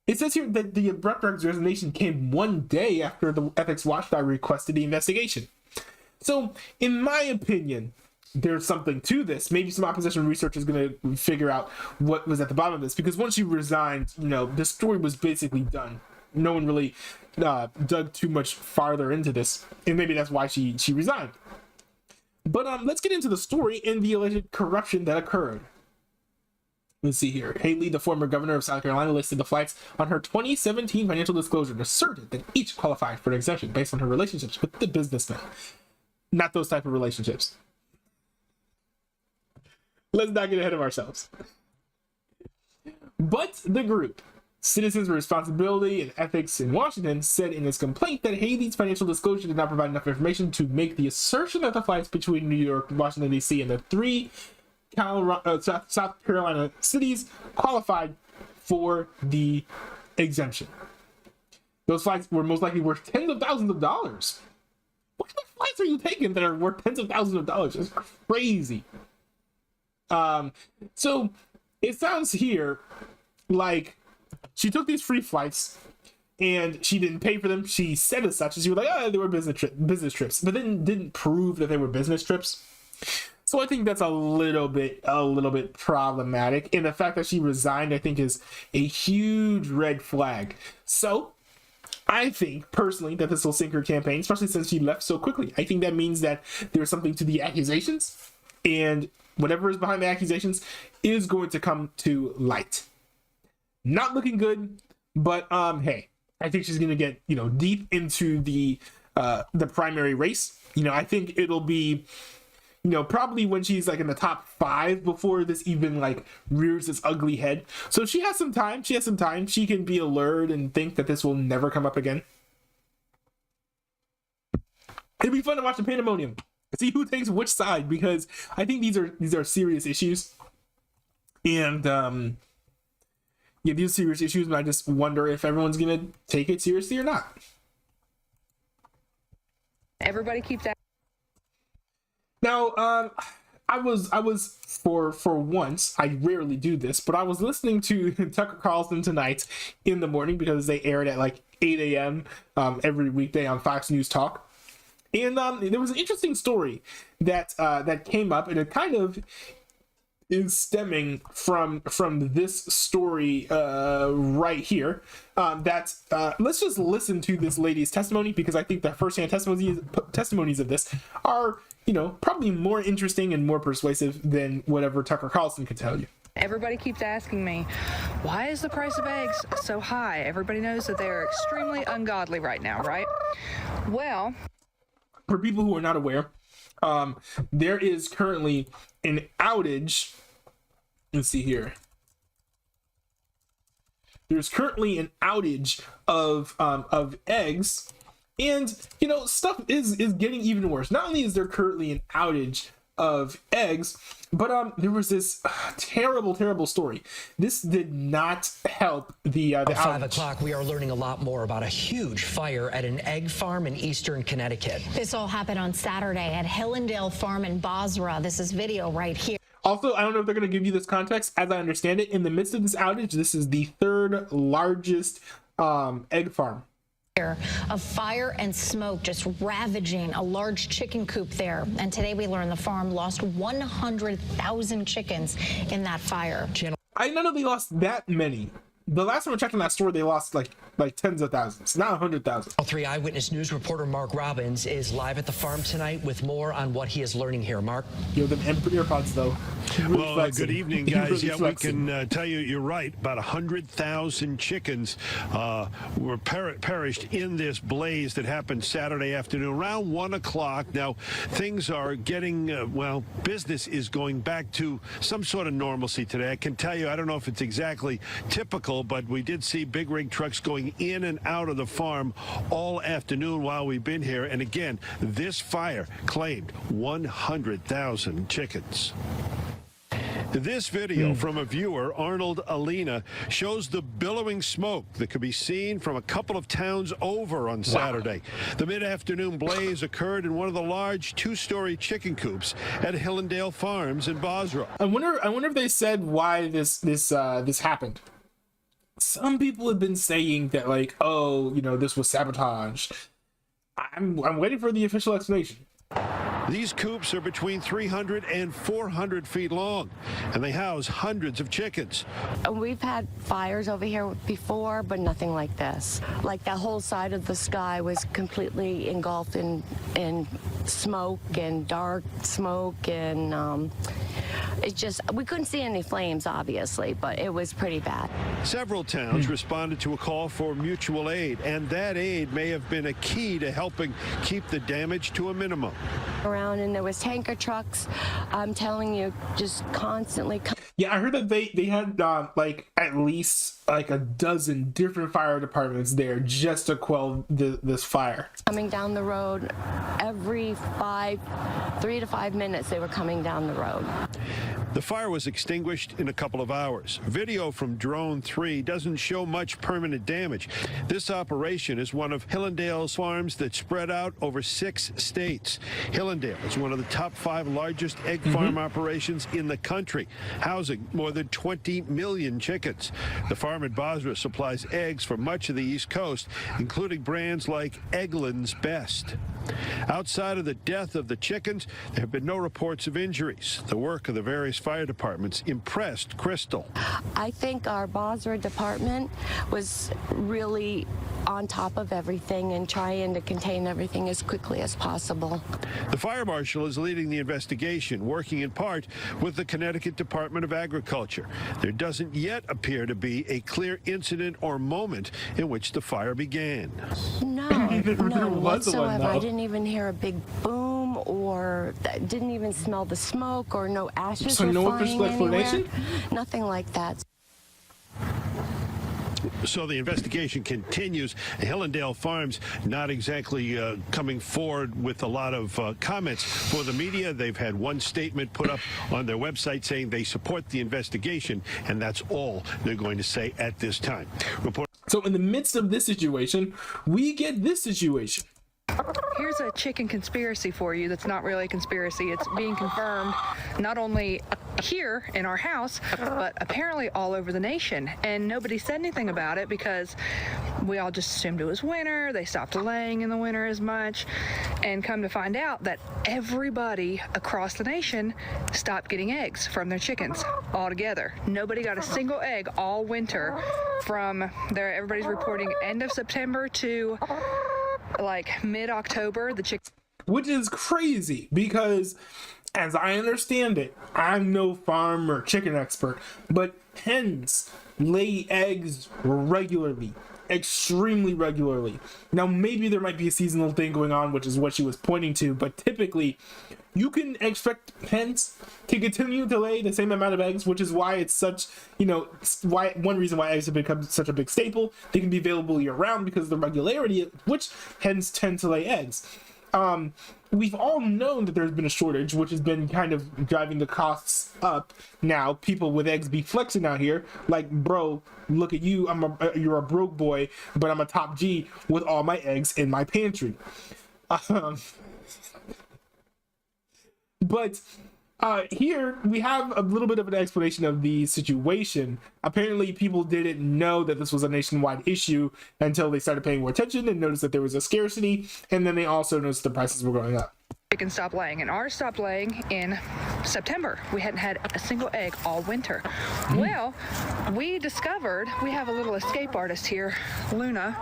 It says here that the abrupt resignation came one day after the ethics watchdog requested the investigation. So, in my opinion, there's something to this. Maybe some opposition research is going to figure out what was at the bottom of this, because once she resigned, the story was basically done. No one really dug too much farther into this, and maybe that's why she resigned. But let's get into the story and the alleged corruption that occurred. Let's see here. Haley, the former governor of South Carolina, listed the flights on her 2017 financial disclosure and asserted that each qualified for an exemption based on her relationships with the businessman. Not those type of relationships. Let's not get ahead of ourselves. But the group, Citizens for Responsibility and Ethics in Washington, said in its complaint that Haley's financial disclosure did not provide enough information to make the assertion that the flights between New York, Washington, D.C. and the 3 South Carolina cities qualified for the exemption. Those flights were most likely worth tens of thousands of dollars. What kind of flights are you taking that are worth tens of thousands of dollars? It's crazy. So it sounds here like she took these free flights and she didn't pay for them. She said as such, as she was like, they were business trips, but then didn't prove that they were business trips. So I think that's a little bit problematic. And the fact that she resigned, I think, is a huge red flag. So I think personally that this will sink her campaign, especially since she left so quickly. I think that means that there's something to the accusations, and whatever is behind the accusations is going to come to light. Not looking good, but hey, I think she's going to get deep into the primary race. I think it'll be probably when she's like in the top 5 before this even like rears its ugly head. So she has some time. She can be alert and think that this will never come up again. It'd be fun to watch the pandemonium, see who takes which side, because I think these are serious issues. And these are serious issues, and I just wonder if everyone's gonna take it seriously or not. Everybody keeps that. Now, I was for once, I rarely do this, but I was listening to Tucker Carlson tonight in the morning because they aired at like 8 a.m. Every weekday on Fox News Talk. And there was an interesting story that came up, and it kind of is stemming from this story right here. Let's just listen to this lady's testimony, because I think the firsthand testimonies of this are probably more interesting and more persuasive than whatever Tucker Carlson could tell you. Everybody keeps asking me, why is the price of eggs so high? Everybody knows that they are extremely ungodly right now, right? Well, for people who are not aware, there is currently an outage. Let's see here. There's currently an outage of eggs, and stuff is getting even worse. Not only is there currently an outage of eggs, but there was this terrible story. This did not help the At 5 outage. o'clock, we are learning a lot more about a huge fire at an egg farm in eastern Connecticut. This all happened on Saturday at Hillendale Farm in Basra. This is video right here. Also, I don't know if they're going to give you this context. As I understand it, in the midst of this outage, this is the 3rd largest egg farm of fire and smoke just ravaging a large chicken coop there. And today we learned the farm lost 100,000 chickens in that fire. I didn't know they lost that many. The last time I checked on that store, they lost like tens of thousands, not 100,000. 3 Eyewitness News reporter Mark Robbins is live at the farm tonight with more on what he is learning here. Mark? Yo, them earpods though. Really well, good evening, guys. Really yeah, flexing. we can tell you you're right. About 100,000 chickens were perished in this blaze that happened Saturday afternoon around 1 o'clock. Now, things are getting, well, business is going back to some sort of normalcy today. I can tell you, I don't know if it's exactly typical, but we did see big rig trucks going in and out of the farm all afternoon while we've been here. And again, this fire claimed 100,000 chickens. This video from a viewer, Arnold Alina, shows the billowing smoke that could be seen from a couple of towns over on Saturday. The mid-afternoon blaze occurred in one of the large two-story chicken coops at Hillendale Farms in Basra. I wonder if they said why this happened. Some people have been saying that, like, oh, you know, this was sabotage. I'm waiting for the official explanation. These coops are between 300 and 400 feet long, and they house hundreds of chickens. We've had fires over here before, but nothing like this. Like the whole side of the sky was completely engulfed in smoke and dark smoke, and it just, we couldn't see any flames, obviously, but it was pretty bad. Several towns responded to a call for mutual aid, and that aid may have been a key to helping keep the damage to a minimum. Around, and there was tanker trucks, I'm telling you, just constantly. Yeah, I heard that they had like at least like a dozen different fire departments there just to quell this fire. Coming down the road every 3 to 5 minutes, they were coming down the road. The fire was extinguished in a couple of hours. Video from Drone 3 doesn't show much permanent damage. This operation is one of Hillendale's farms that spread out over 6 states. Hillendale is one of the top 5 largest egg farm operations in the country, housing more than 20 million chickens. The farm at Basra supplies eggs for much of the East Coast, including brands like Eggland's Best. Outside of the death of the chickens, there have been no reports of injuries. The work of the various fire departments impressed Crystal. I think our Basra department was really on top of everything and trying to contain everything as quickly as possible. The fire marshal is leading the investigation, working in part with the Connecticut Department of Agriculture. There doesn't yet appear to be a clear incident or moment in which the fire began. None whatsoever. I didn't even hear a big boom, or didn't even smell the smoke, or no ashes were no flying official explanation? anywhere. Nothing like that. So the investigation continues. Hillendale Farms not exactly coming forward with a lot of comments for the media. They've had one statement put up on their website saying they support the investigation, and that's all they're going to say at this time. So in the midst of this situation, we get this situation. Here's a chicken conspiracy for you that's not really a conspiracy. It's being confirmed not only here in our house, but apparently all over the nation. And nobody said anything about it because we all just assumed it was winter. They stopped laying in the winter as much. And come to find out that everybody across the nation stopped getting eggs from their chickens altogether. Nobody got a single egg all winter from there. Everybody's reporting end of September to like mid-October, the chick. Which is crazy because, as I understand it, I'm no farm or chicken expert, but hens lay eggs regularly, extremely regularly. Now, maybe there might be a seasonal thing going on, which is what she was pointing to, but typically, you can expect hens to continue to lay the same amount of eggs, which is why it's such, one reason why eggs have become such a big staple. They can be available year-round because of the regularity at which hens tend to lay eggs. We've all known that there's been a shortage, which has been kind of driving the costs up. Now, people with eggs be flexing out here, like, bro, look at you, you're a broke boy, but I'm a top G with all my eggs in my pantry. But Here we have a little bit of an explanation of the situation. Apparently, people didn't know that this was a nationwide issue until they started paying more attention and noticed that there was a scarcity, and then they also noticed the prices were going up. Chickens stopped laying, and ours stopped laying in September. We hadn't had a single egg all winter. Well, we discovered, we have a little escape artist here, Luna,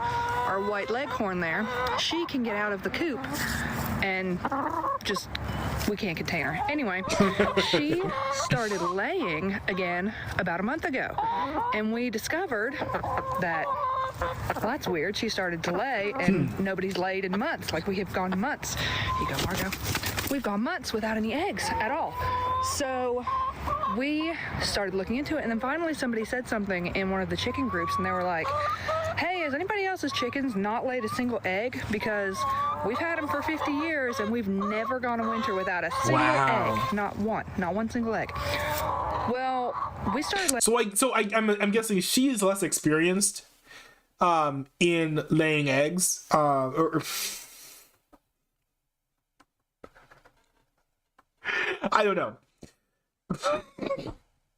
our white leghorn there. She can get out of the coop and just, we can't contain her. Anyway, she started laying again about a month ago, and we discovered that, well, that's weird. She started to lay, and nobody's laid in months. Like, we have gone months. Here you go, Margo. We've gone months without any eggs at all. So we started looking into it, and then finally somebody said something in one of the chicken groups, and they were like, hey, has anybody else's chickens not laid a single egg? Because we've had them for 50 years, and we've never gone a winter without a single egg. Not one single egg. Well, we started... I'm guessing she is less experienced in laying eggs, I don't know.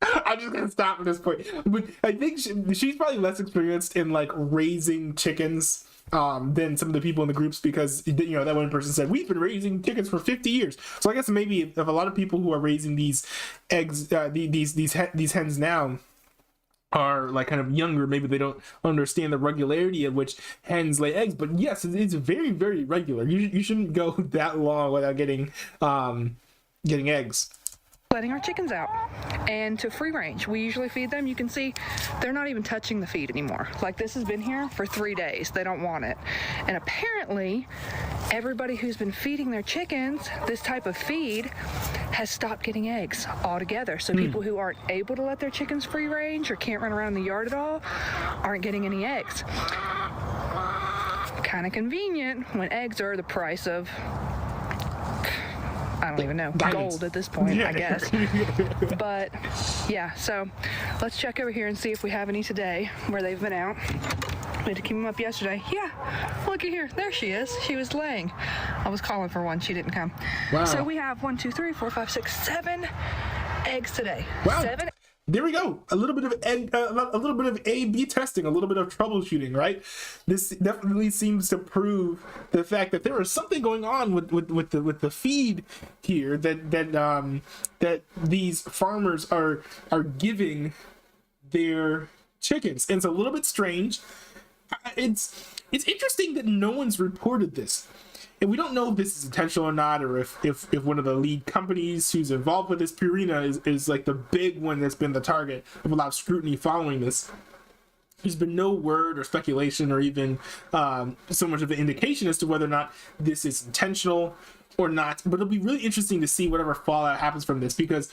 I'm just gonna stop at this point. But I think she's probably less experienced in like raising chickens than some of the people in the groups, because that one person said we've been raising chickens for 50 years. So I guess maybe if a lot of people who are raising these eggs, these hens now, are like kind of younger, maybe they don't understand the regularity at which hens lay eggs. But yes, it's very, very regular. You shouldn't go that long without getting eggs. Letting our chickens out and to free range. We usually feed them. You can see they're not even touching the feed anymore. Like, this has been here for 3 days. They don't want it. And apparently everybody who's been feeding their chickens this type of feed has stopped getting eggs altogether. So people who aren't able to let their chickens free range or can't run around in the yard at all aren't getting any eggs. Kind of convenient when eggs are the price of, I don't even know, gold at this point, I guess. But yeah, so let's check over here and see if we have any today where they've been out. We had to keep them up yesterday. Yeah, look at here. There she is. She was laying. I was calling for one. She didn't come. Wow. So we have 1, 2, 3, 4, 5, 6, 7 eggs today. Wow. 7. There we go. A little bit of A/B testing, a little bit of troubleshooting, right? This definitely seems to prove the fact that there is something going on with the feed here that these farmers are giving their chickens. And it's a little bit strange. It's interesting that no one's reported this. And we don't know if this is intentional or not, or if one of the lead companies who's involved with this, Purina, is like the big one that's been the target of a lot of scrutiny following this. There's been no word or speculation or even so much of an indication as to whether or not this is intentional or not. But it'll be really interesting to see whatever fallout happens from this, because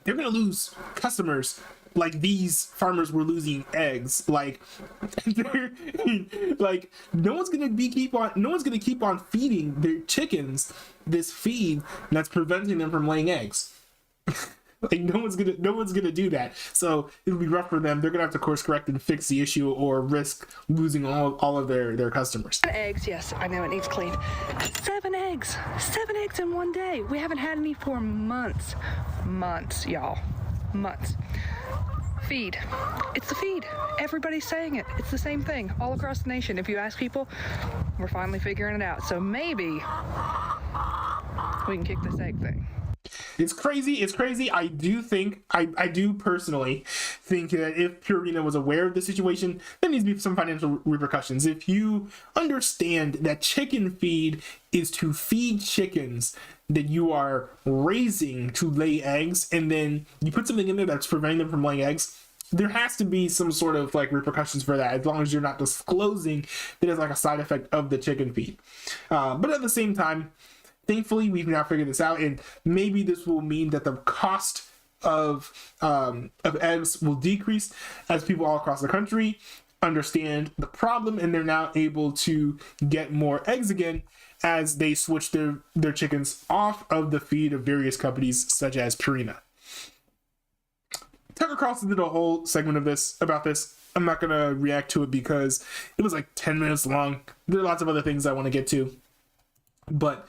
they're going to lose customers. Like, these farmers were losing eggs. Like, like no one's gonna keep on feeding their chickens this feed that's preventing them from laying eggs. Like, no one's gonna do that. So it'll be rough for them. They're gonna have to course correct and fix the issue, or risk losing all of their customers. 7 eggs, yes, I know it needs cleaned. 7 eggs in one day. We haven't had any for months, y'all, months. Feed. It's the feed. Everybody's saying it. It's the same thing all across the nation. If you ask people, we're finally figuring it out. So maybe we can kick this egg thing. It's crazy. I do personally think that if Purina was aware of the situation, there needs to be some financial repercussions. If you understand that chicken feed is to feed chickens that you are raising to lay eggs, and then you put something in there that's preventing them from laying eggs, there has to be some sort of like repercussions for that, as long as you're not disclosing that it's like a side effect of the chicken feed. But at the same time, thankfully, we've now figured this out, and maybe this will mean that the cost of eggs will decrease as people all across the country understand the problem, and they're now able to get more eggs again as they switch their chickens off of the feed of various companies such as Purina. Tucker Carlson did a whole segment of about this. I'm not going to react to it because it was like 10 minutes long. There are lots of other things I want to get to. But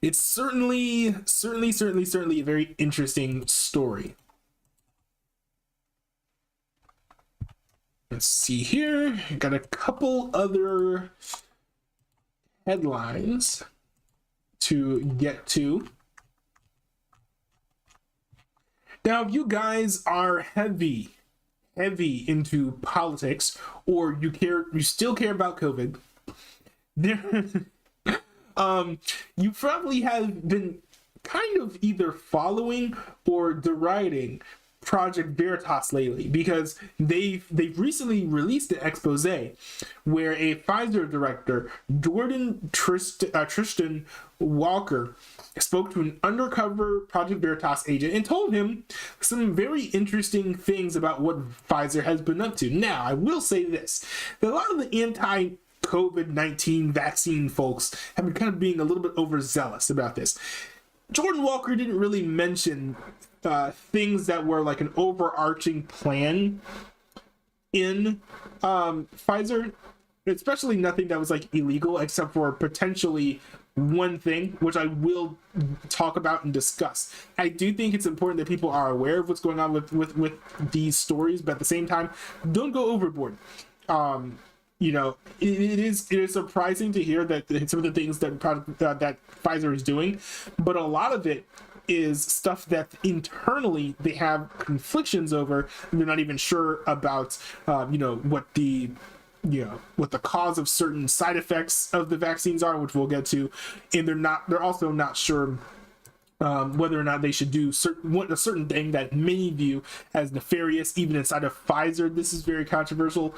it's certainly a very interesting story. Let's see here. Got a couple other headlines to get to. Now, if you guys are heavy into politics, or you still care about COVID, there, you probably have been kind of either following or deriding Project Veritas lately, because they've recently released an expose where a Pfizer director, Tristan Walker, spoke to an undercover Project Veritas agent and told him some very interesting things about what Pfizer has been up to. Now, I will say this, that a lot of the anti-COVID-19 vaccine folks have been kind of being a little bit overzealous about this. Jordan Walker didn't really mention things that were like an overarching plan in Pfizer, especially nothing that was like illegal, except for potentially one thing, which I will talk about and discuss. I do think it's important that people are aware of what's going on with these stories, but at the same time, don't go overboard. You know, it is surprising to hear that some of the things that Pfizer is doing, but a lot of it is stuff that internally they have conflictions over, and they're not even sure about, what the cause of certain side effects of the vaccines are, which we'll get to, and they're also not sure whether or not they should do a certain thing that many view as nefarious, even inside of Pfizer. This is very controversial.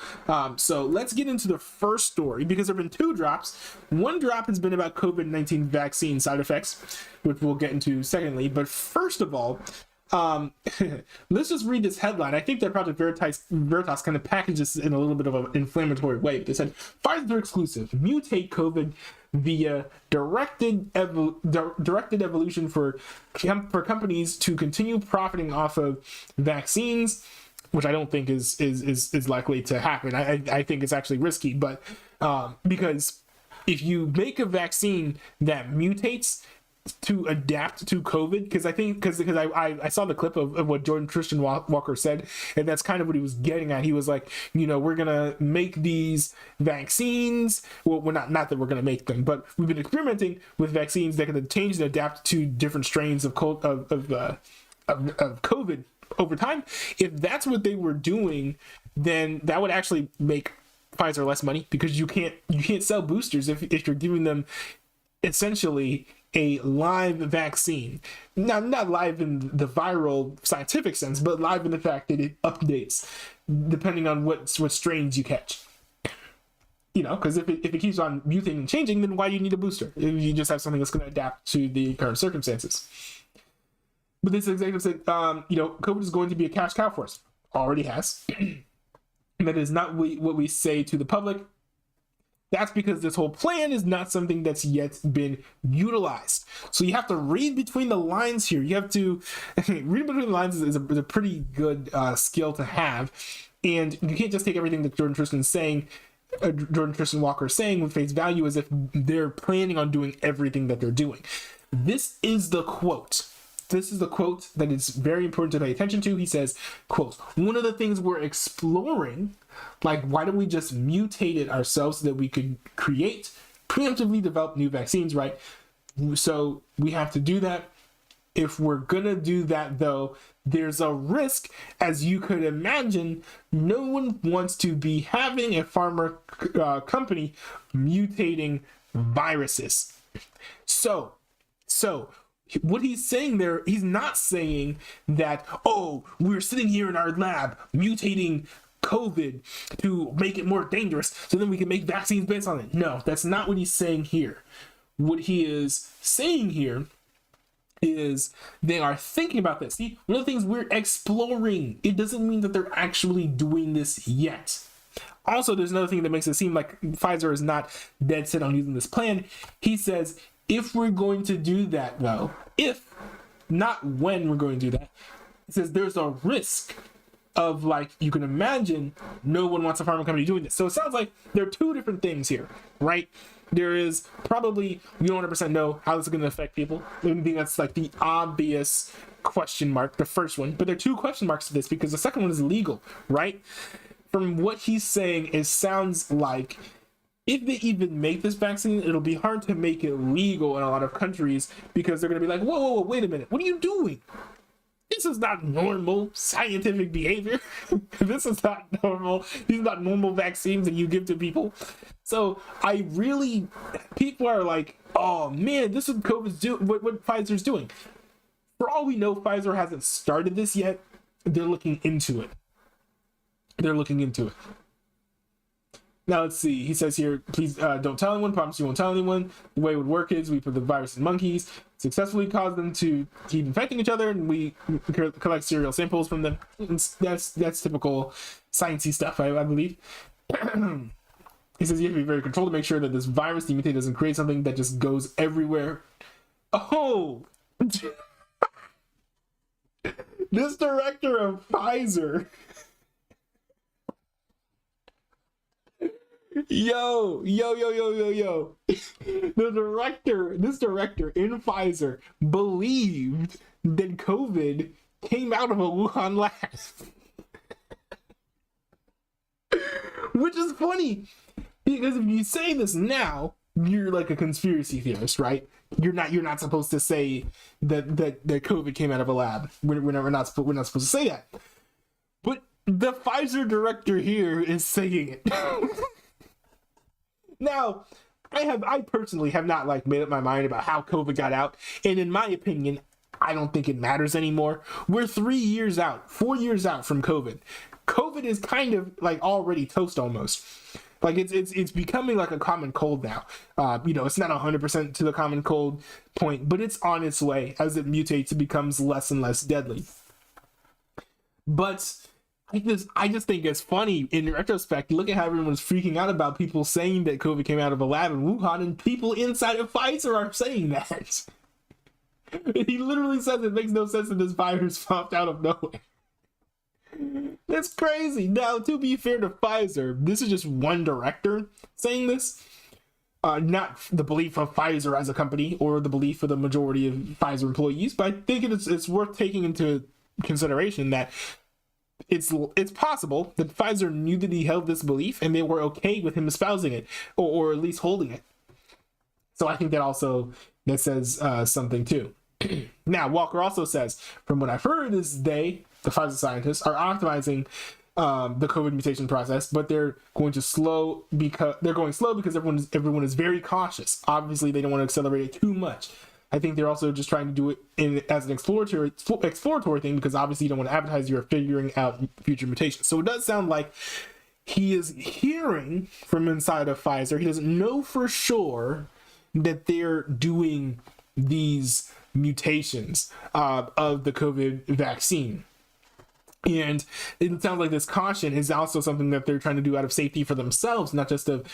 So let's get into the first story, because there have been two drops. One drop has been about COVID-19 vaccine side effects, which we'll get into secondly. But first of all, let's just read this headline. I think that Project Veritas kind of packages this in a little bit of an inflammatory way. They said, Pfizer exclusive, mutate COVID via directed evolution for companies to continue profiting off of vaccines, which I don't think is likely to happen. I think it's actually risky, but because if you make a vaccine that mutates to adapt to COVID, because I saw the clip of what Tristan Walker said, and that's kind of what he was getting at. He was like, we're gonna make these vaccines. Well, we're not that we're gonna make them, but we've been experimenting with vaccines that can change and adapt to different strains of COVID over time. If that's what they were doing, then that would actually make Pfizer less money, because you can't sell boosters if you're giving them essentially a live vaccine. Now, not live in the viral scientific sense, but live in the fact that it updates depending on what strains you catch. Because if it keeps on mutating and changing, then why do you need a booster? If you just have something that's going to adapt to the current circumstances. But this executive said, COVID is going to be a cash cow for us. Already has. That is not what we say to the public. That's because this whole plan is not something that's yet been utilized. So you have to read between the lines here. You have to read between the lines is a pretty good skill to have. And you can't just take everything that Jordan Tristan Walker is saying with face value as if they're planning on doing everything that they're doing. This is the quote. This is the quote that is very important to pay attention to. He says, quote, one of the things we're exploring, like, why don't we just mutate it ourselves so that we could preemptively develop new vaccines, right? So we have to do that. If we're going to do that, though, there's a risk, as you could imagine. No one wants to be having a pharma company mutating viruses. So what he's saying there, he's not saying that, we're sitting here in our lab mutating COVID to make it more dangerous so then we can make vaccines based on it. No, that's not what he's saying here. What he is saying here is they are thinking about this. See, one of the things we're exploring, it doesn't mean that they're actually doing this yet. Also, there's another thing that makes it seem like Pfizer is not dead set on using this plan. He says, if we're going to do that, though, if not when we're going to do that, it says there's a risk of like, you can imagine no one wants a pharma company doing this. So it sounds like there are two different things here, right? There is probably, we don't 100% know how this is going to affect people. I think that's like the obvious question mark, the first one. But there are two question marks to this because the second one is legal, right? From what he's saying, it sounds like if they even make this vaccine, it'll be hard to make it legal in a lot of countries because they're going to be like, whoa, wait a minute. What are you doing? This is not normal scientific behavior. This is not normal. These are not normal vaccines that you give to people. So people are like, oh man, this is what COVID's doing, what Pfizer's doing. For all we know, Pfizer hasn't started this yet. They're looking into it. Now let's see. He says here, please don't tell anyone. Promise you won't tell anyone. The way it would work is we put the virus in monkeys, successfully cause them to keep infecting each other, and we collect serial samples from them. That's typical sciencey stuff, I believe. He says you have to be very controlled to make sure that this virus, the mutate, doesn't create something that just goes everywhere. Oh! This director of Pfizer. Yo. This director in Pfizer believed that COVID came out of a Wuhan lab. Which is funny, because if you say this now, you're like a conspiracy theorist, right? You're not supposed to say that COVID came out of a lab. We're not supposed to say that. But the Pfizer director here is saying it. Now, I personally have not like made up my mind about how COVID got out, and in my opinion, I don't think it matters anymore. We're 4 years out from COVID. COVID is kind of like already toast almost. Like it's becoming like a common cold now. It's not 100% to the common cold point, but it's on its way. As it mutates, it becomes less and less deadly. But I just think it's funny in retrospect. Look at how everyone's freaking out about people saying that COVID came out of a lab in Wuhan, and people inside of Pfizer are saying that. He literally says it makes no sense that this virus popped out of nowhere. That's crazy. Now, to be fair to Pfizer, this is just one director saying this. Not the belief of Pfizer as a company or the belief of the majority of Pfizer employees, but I think it's worth taking into consideration that it's possible that Pfizer knew that he held this belief and they were okay with him espousing it or at least holding it. So I think that says something too. Now, Walker also says, from what I've heard, is the Pfizer scientists are optimizing the COVID mutation process, but they're going slow because everyone is very cautious. Obviously, they don't want to accelerate it too much. I think they're also just trying to do it as an exploratory thing, because obviously you don't want to advertise you're figuring out future mutations. So it does sound like he is hearing from inside of Pfizer. He doesn't know for sure that they're doing these mutations of the COVID vaccine. And it sounds like this caution is also something that they're trying to do out of safety for themselves, not just of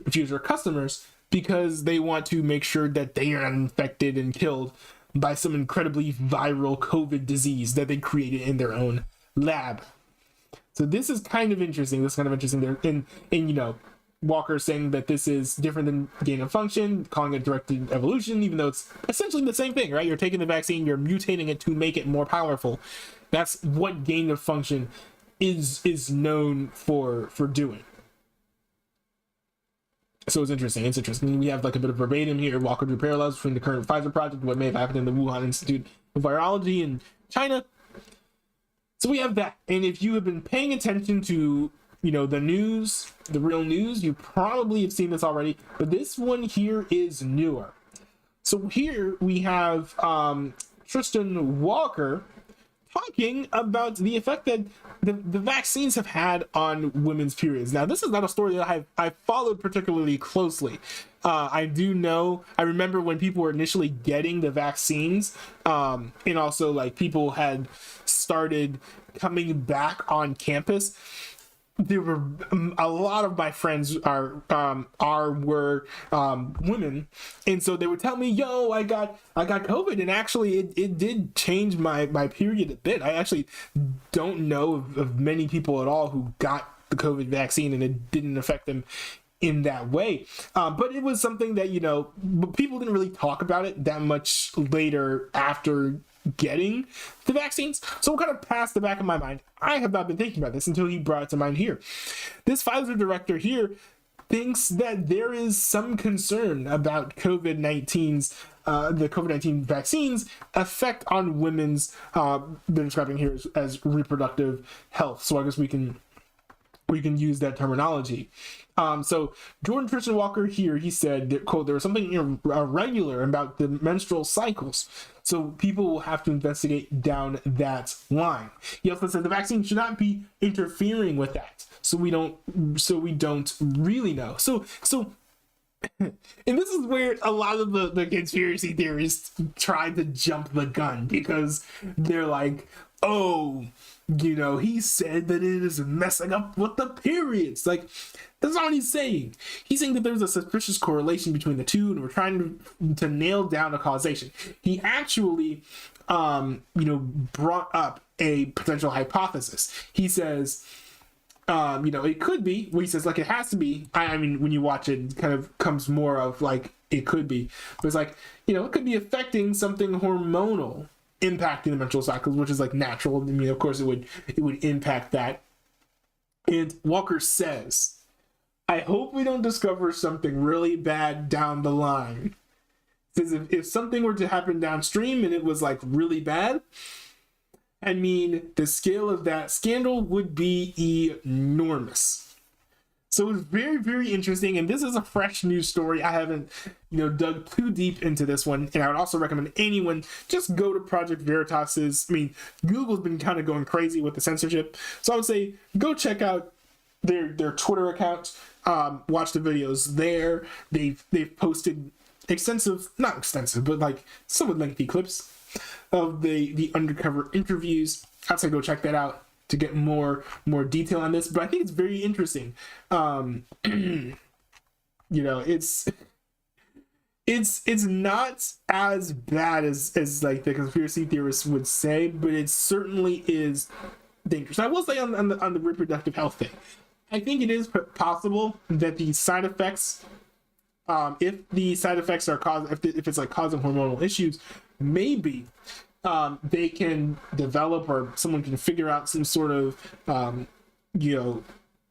future customers, because they want to make sure that they are not infected and killed by some incredibly viral COVID disease that they created in their own lab. So this is kind of interesting. There, and Walker saying that this is different than gain of function, calling it directed evolution, even though it's essentially the same thing, right? You're taking the vaccine, you're mutating it to make it more powerful. That's what gain of function is known for doing. So it's interesting. We have like a bit of verbatim here. Walker drew parallels between the current Pfizer project and what may have happened in the Wuhan Institute of Virology in China. So we have that. And if you have been paying attention to the news, the real news, you probably have seen this already, but this one here is newer. So here we have Tristan Walker talking about the effect that the vaccines have had on women's periods. Now, this is not a story that I've followed particularly closely. I remember when people were initially getting the vaccines, and also like people had started coming back on campus. there were a lot of my friends were women, and so they would tell me, "Yo, I got COVID," and actually, it did change my period a bit. I actually don't know of many people at all who got the COVID vaccine, and it didn't affect them in that way. But it was something that, people didn't really talk about it that much later after getting the vaccines. So it kind of passed the back of my mind. I have not been thinking about this until he brought it to mind here. This Pfizer director here thinks that there is some concern about COVID-19's the COVID-19 vaccines effect on women's they're describing here as reproductive health. So I guess we can use that terminology. So Jordan Tristan Walker here, he said that, quote, "There was something irregular about the menstrual cycles, so people will have to investigate down that line." He also said the vaccine should not be interfering with that, so we don't really know. So and this is where a lot of the conspiracy theorists try to jump the gun, because they're like, "Oh, he said that it is messing up with the periods." Like, that's not what he's saying. He's saying that there's a suspicious correlation between the two, and we're trying to nail down a causation. He actually, brought up a potential hypothesis. He says, it could be. Well, he says, like, it has to be. I mean, when you watch it, it kind of comes more of like it could be. But it's like, it could be affecting something hormonal, impacting the menstrual cycles, which is like natural. I mean, of course, it would impact that. And Walker says, "I hope we don't discover something really bad down the line." Says if something were to happen downstream and it was like really bad, I mean, the scale of that scandal would be enormous. So it's very, very interesting, and this is a fresh news story. I haven't, dug too deep into this one, and I would also recommend anyone just go to Project Veritas's. I mean, Google's been kind of going crazy with the censorship, so I would say go check out their Twitter account, watch the videos there. They've posted not extensive, but like somewhat lengthy clips of the undercover interviews. I'd say go check that out to get more detail on this, but I think it's very interesting. It's not as bad as like the conspiracy theorists would say, but it certainly is dangerous. I will say on the reproductive health thing, I think it is possible that the side effects, if the side effects are if it's like causing hormonal issues, maybe they can develop, or someone can figure out some sort of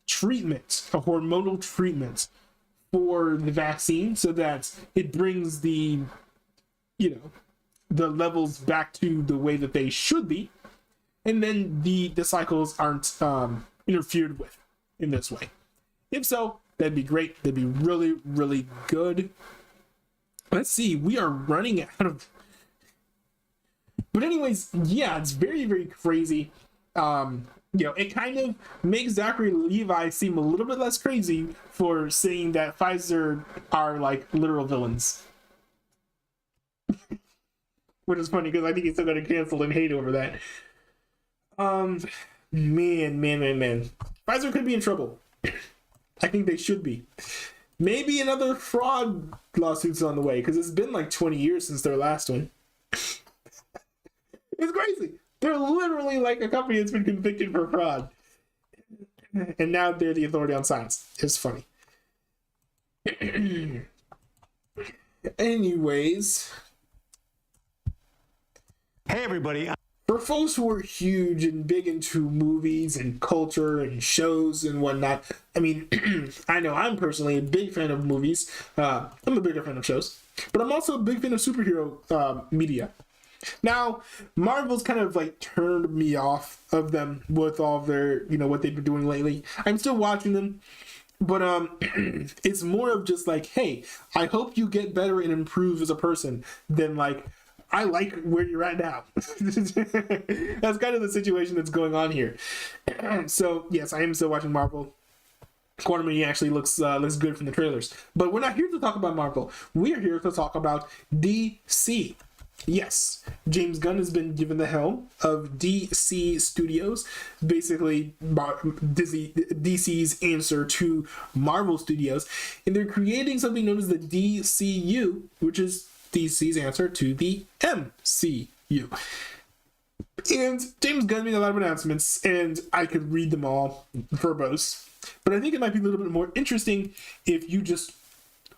treatment, a hormonal treatment for the vaccine, so that it brings the levels back to the way that they should be, and then the cycles aren't interfered with in this way. If so, that'd be great. That'd be really, really good. Let's see, we are running out of... But anyways, yeah, it's very, very crazy. It kind of makes Zachary Levi seem a little bit less crazy for saying that Pfizer are like literal villains. Which is funny, because I think he's still going to cancel and hate over that. Man. Pfizer could be in trouble. I think they should be. Maybe another fraud lawsuit's on the way, because it's been like 20 years since their last one. It's crazy. They're literally like a company that's been convicted for fraud. And now they're the authority on science. It's funny. Anyways. Hey, everybody. For folks who are huge and big into movies and culture and shows and whatnot, I mean, I know I'm personally a big fan of movies. I'm a bigger fan of shows. But I'm also a big fan of superhero media. Now, Marvel's kind of like turned me off of them with all their, what they've been doing lately. I'm still watching them, but it's more of just like, hey, I hope you get better and improve as a person than like, I like where you're at now. That's kind of the situation that's going on here. So yes, I am still watching Marvel. Quantumania actually looks good from the trailers. But we're not here to talk about Marvel. We're here to talk about DC. Yes, James Gunn has been given the helm of DC Studios, basically DC's answer to Marvel Studios, and they're creating something known as the DCU, which is DC's answer to the MCU. And James Gunn made a lot of announcements, and I could read them all verbose, but I think it might be a little bit more interesting if you just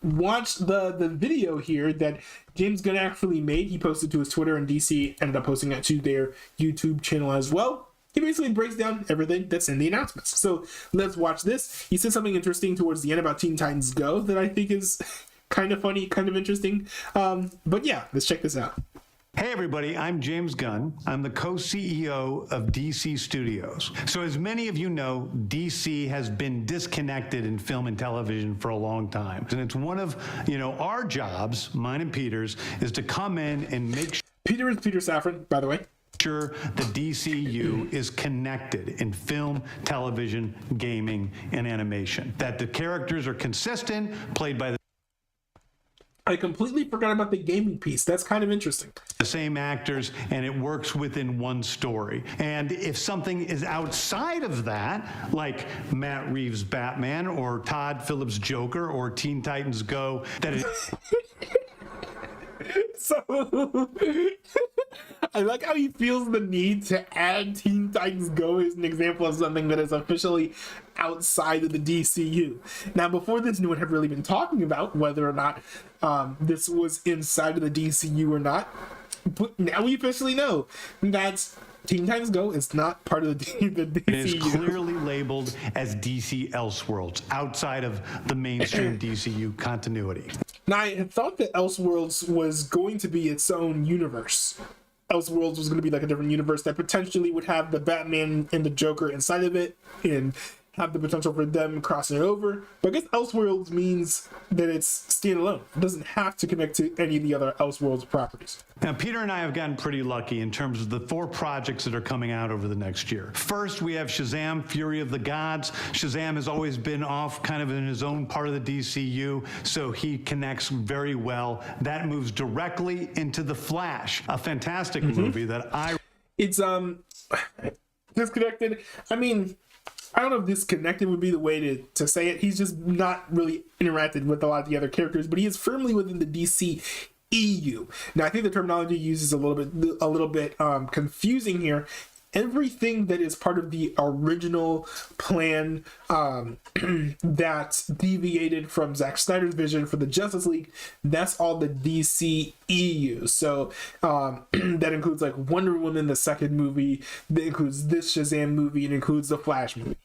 watch the video here that James Gunn actually made. He posted to his Twitter, and DC ended up posting it to their YouTube channel as well. He basically breaks down everything that's in the announcements. So let's watch this. He said something interesting towards the end about Teen Titans Go that I think is kind of funny, kind of interesting. But yeah, let's check this out. Hey everybody, I'm James Gunn. I'm the co-CEO of DC Studios. So as many of you know, DC has been disconnected in film and television for a long time. And it's one of, our jobs, mine and Peter's, is to come in and make sure Peter is Peter Safran, by the way. Sure, the DCU is connected in film, television, gaming, and animation. That the characters are consistent, played by I completely forgot about the gaming piece. That's kind of interesting. The same actors, and it works within one story. And if something is outside of that, like Matt Reeves' Batman or Todd Phillips' Joker or Teen Titans Go, that is... So I like how he feels the need to add Teen Titans Go as an example of something that is officially outside of the DCU. Now, before this, no one had really been talking about whether or not this was inside of the DCU or not. But now we officially know that Teen Titans Go is not part of the DCU. It is clearly labeled as DC Elseworlds, outside of the mainstream DCU continuity. Now, I had thought that Elseworlds was going to be its own universe. Elseworlds was going to be like a different universe that potentially would have the Batman and the Joker inside of it and have the potential for them crossing it over. But I guess Elseworlds means that it's standalone. It doesn't have to connect to any of the other Elseworlds properties. Now, Peter and I have gotten pretty lucky in terms of the 4 projects that are coming out over the next year. First, we have Shazam! Fury of the Gods. Shazam! Has always been off kind of in his own part of the DCU, so he connects very well. That moves directly into The Flash, a fantastic movie that It's disconnected. I mean, I don't know if disconnected would be the way to say it. He's just not really interacted with a lot of the other characters, but he is firmly within the DC EU. Now, I think the terminology used is a little bit confusing here. Everything that is part of the original plan that deviated from Zack Snyder's vision for the Justice League, that's all the DC EU. So that includes like Wonder Woman, the second movie, that includes this Shazam movie, and includes the Flash movie.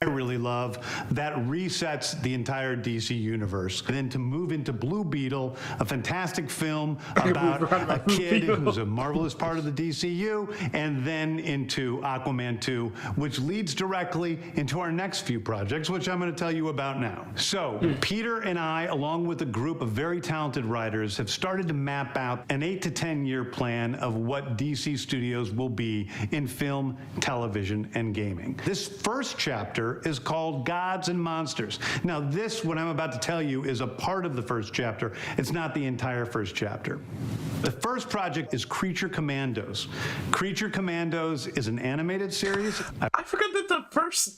I really love that resets the entire DC universe. And then to move into Blue Beetle, a fantastic film about a kid who's a marvelous part of the DCU, and then into Aquaman 2, which leads directly into our next few projects, which I'm going to tell you about now. So Peter and I, along with a group of very talented writers, have started to map out an 8 to 10 year plan of what DC Studios will be in film, television, and gaming. This first chapter is called Gods and Monsters. Now this, what I'm about to tell you, is a part of the first chapter. It's not the entire first chapter. The first project is Creature Commandos. Creature Commandos is an animated series. I forgot that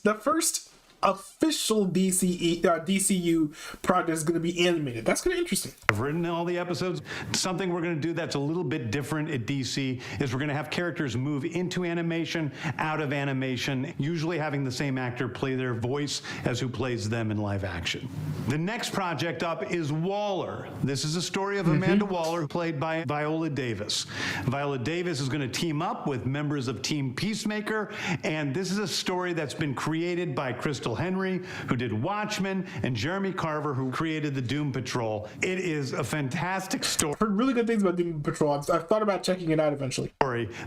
the first official DCU project is going to be animated. That's kind of interesting. I've written all the episodes. Something we're going to do that's a little bit different at DC is we're going to have characters move into animation, out of animation, usually having the same actor play their voice as who plays them in live action. The next project up is Waller. This is a story of Amanda Waller, played by Viola Davis. Viola Davis is going to team up with members of Team Peacemaker, and this is a story that's been created by Crystal Henry, who did Watchmen, and Jeremy Carver, who created the Doom Patrol. It is a fantastic story. I've heard really good things about Doom Patrol. I've thought about checking it out eventually.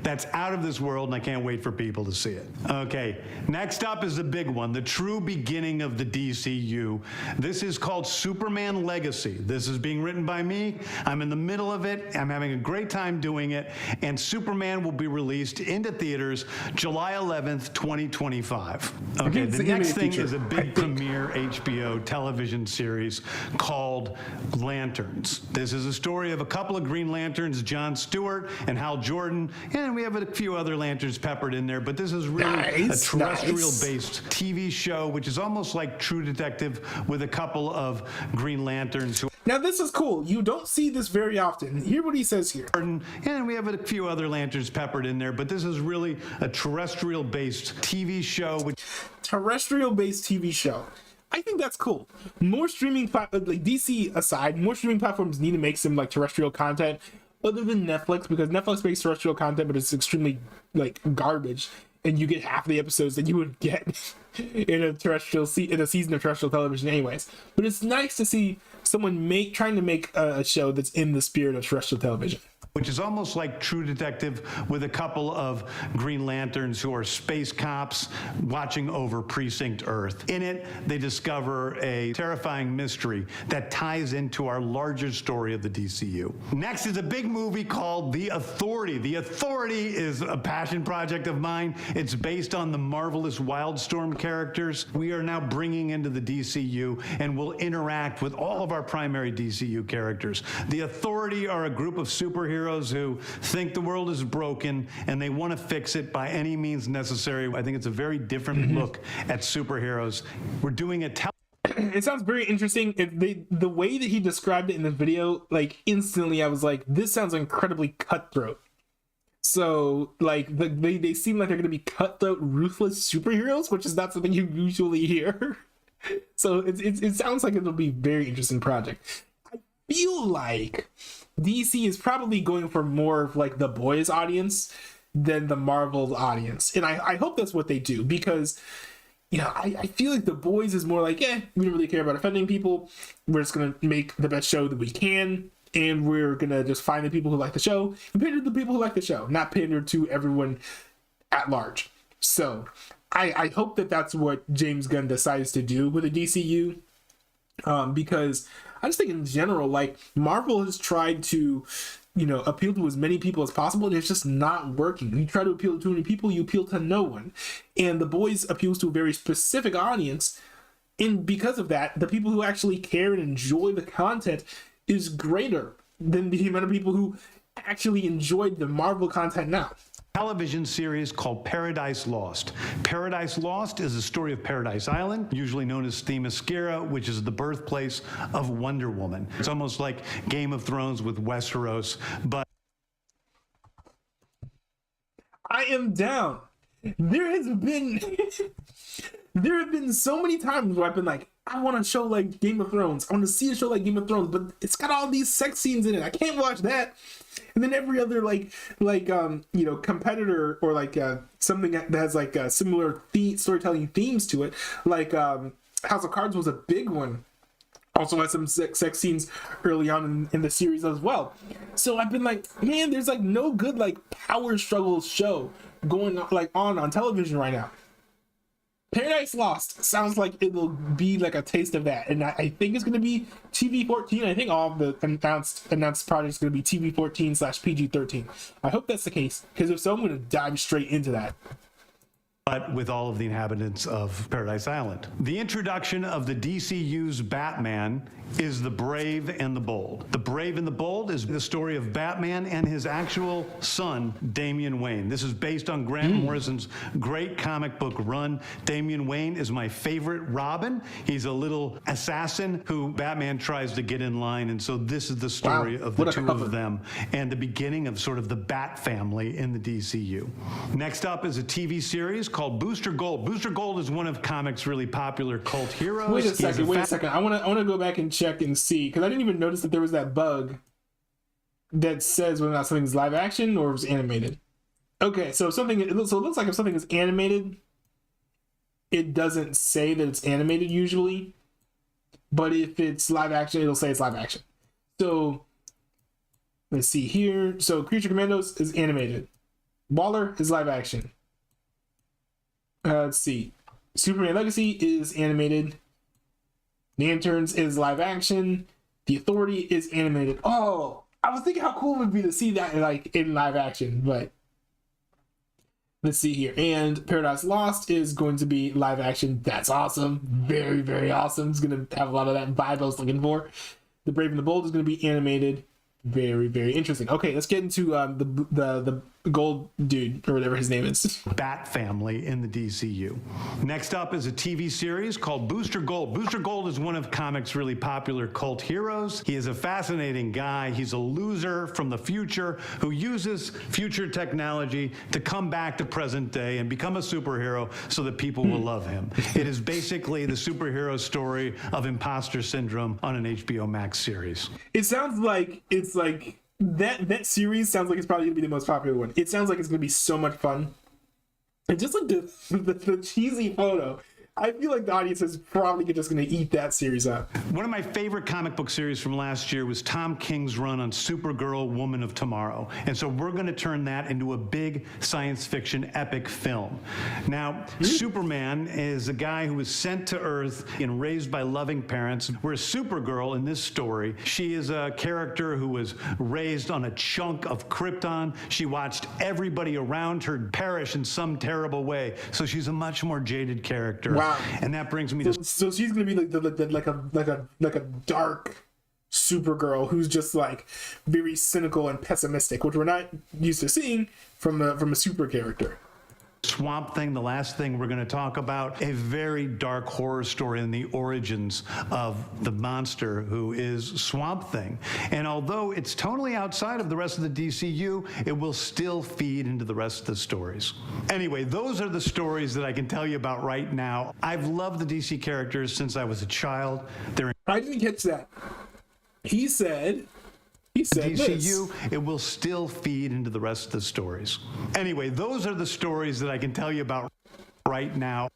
That's out of this world, and I can't wait for people to see it. Okay, next up is the big one, the true beginning of the DCU. This is called Superman Legacy. This is being written by me. I'm in the middle of it. I'm having a great time doing it, and Superman will be released into theaters July 11th, 2025. Okay, the next thing future. Is a big premiere HBO television series called Lanterns. This is a story of a couple of Green Lanterns, Jon Stewart and Hal Jordan, and we have a few other lanterns peppered in there, but this is really a terrestrial-based TV show, which is almost like True Detective with a couple of Green Lanterns who... Now this is cool. You don't see this very often. Hear what he says here. And we have a few other lanterns peppered in there, but this is really a terrestrial-based TV show. Terrestrial-based TV show. I think that's cool. More streaming platforms, like DC aside, more streaming platforms need to make some like terrestrial content other than Netflix, because Netflix makes terrestrial content, but it's extremely like garbage, and you get half the episodes that you would get in a season of terrestrial television anyways. But it's nice to see someone trying to make a show that's in the spirit of terrestrial television. Which is almost like True Detective with a couple of Green Lanterns who are space cops watching over Precinct Earth. In it, they discover a terrifying mystery that ties into our larger story of the DCU. Next is a big movie called The Authority. The Authority is a passion project of mine. It's based on the marvelous Wildstorm characters we are now bringing into the DCU and will interact with all of our primary DCU characters. The Authority are a group of superheroes who think the world is broken and they want to fix it by any means necessary. I think it's a very different look at superheroes. We're doing it. It sounds very interesting. The way that he described it in the video, like instantly I was like, this sounds incredibly cutthroat. So like they seem like they're going to be cutthroat, ruthless superheroes, which is not something you usually hear. So it sounds like it'll be a very interesting project. I feel like DC is probably going for more of like the boys audience than the Marvel audience. And I hope that's what they do, because, you know, I feel like the boys is more like, we don't really care about offending people. We're just going to make the best show that we can. And we're going to just find the people who like the show and pander to the people who like the show, not pander to everyone at large. So I hope that that's what James Gunn decides to do with the DCU. Because I just think in general, like Marvel has tried to, you know, appeal to as many people as possible, and it's just not working. You try to appeal to too many people, you appeal to no one. And The Boys appeals to a very specific audience, and because of that, the people who actually care and enjoy the content is greater than the amount of people who actually enjoyed the Marvel content now. Television series called Paradise Lost. Paradise Lost is the story of Paradise Island, usually known as Themyscira, which is the birthplace of Wonder Woman. It's almost like Game of Thrones with Westeros, but I am down. There have been so many times where I've been like, I want a show like Game of Thrones. I want to see a show like Game of Thrones, but it's got all these sex scenes in it. I can't watch that. And then every other competitor or something that has like a similar storytelling themes to it, like House of Cards was a big one. Also had some sex scenes early on in the series as well. So I've been like, man, there's like no good like power struggle show going on television right now. Paradise Lost sounds like it will be like a taste of that, and I think it's going to be TV-14. I think all of the announced projects are going to be TV-14/PG-13. I hope that's the case, because if so, I'm going to dive straight into that. But with all of the inhabitants of Paradise Island. The introduction of the DCU's Batman is The Brave and the Bold. The Brave and the Bold is the story of Batman and his actual son, Damian Wayne. This is based on Grant Morrison's great comic book run. Damian Wayne is my favorite Robin. He's a little assassin who Batman tries to get in line, and so this is the story of the two of them and the beginning of sort of the Bat family in the DCU. Next up is a TV series called Booster Gold. Booster Gold is one of comics' really popular cult heroes. Wait a second. I want to go back and check and see, because I didn't even notice that there was that bug that says whether or not something's live action or was animated. Okay, so it looks like if something is animated, it doesn't say that it's animated usually, but if it's live action, it'll say it's live action. So let's see here. So Creature Commandos is animated. Waller is live action. Let's see. Superman Legacy is animated. Lanterns is live action. The Authority is animated. Oh, I was thinking how cool it would be to see that in live action, but Let's see here. And Paradise Lost is going to be live action. That's awesome. Very, very awesome. It's going to have a lot of that vibe I was looking for. The Brave and the Bold is going to be animated. Very, very interesting. Okay, let's get into the gold dude, or whatever his name is. Bat family in the DCU. Next up is a TV series called Booster Gold. Booster Gold is one of comics' really popular cult heroes. He is a fascinating guy. He's a loser from the future who uses future technology to come back to present day and become a superhero so that people will love him. It is basically the superhero story of imposter syndrome on an HBO Max series. It sounds like it's like that series sounds like it's probably gonna be the most popular one. It sounds like it's gonna be so much fun, and just like the cheesy photo, I feel like the audience is probably just going to eat that series up. One of my favorite comic book series from last year was Tom King's run on Supergirl, Woman of Tomorrow. And so we're going to turn that into a big science fiction epic film. Now, Superman is a guy who was sent to Earth and raised by loving parents, whereas Supergirl in this story, she is a character who was raised on a chunk of Krypton. She watched everybody around her perish in some terrible way. So she's a much more jaded character. Wow. And that brings me to... So she's gonna be like a dark Supergirl who's just like very cynical and pessimistic, which we're not used to seeing from a super character. Swamp Thing, the last thing we're going to talk about, a very dark horror story in the origins of the monster who is Swamp Thing. And although it's totally outside of the rest of the DCU, it will still feed into the rest of the stories. Anyway, those are the stories that I can tell you about right now. I've loved the DC characters since I was a child. I didn't catch that. He said DCU, it will still feed into the rest of the stories. Anyway, those are the stories that I can tell you about right now.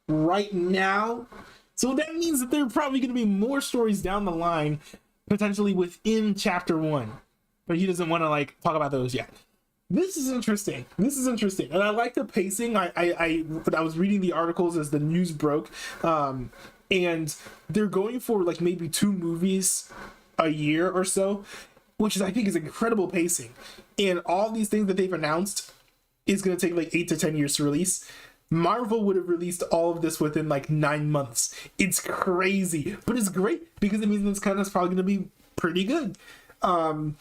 Right now? So that means that there are probably going to be more stories down the line, potentially within Chapter 1. But he doesn't want to, talk about those yet. This is interesting. And I like the pacing. I was reading the articles as the news broke, and they're going for, maybe 2 movies a year or so, which I think is incredible pacing. And all these things that they've announced is going to take 8 to 10 years to release. Marvel would have released all of this within 9 months. It's crazy, but it's great because it means this kind of is probably going to be pretty good. I'm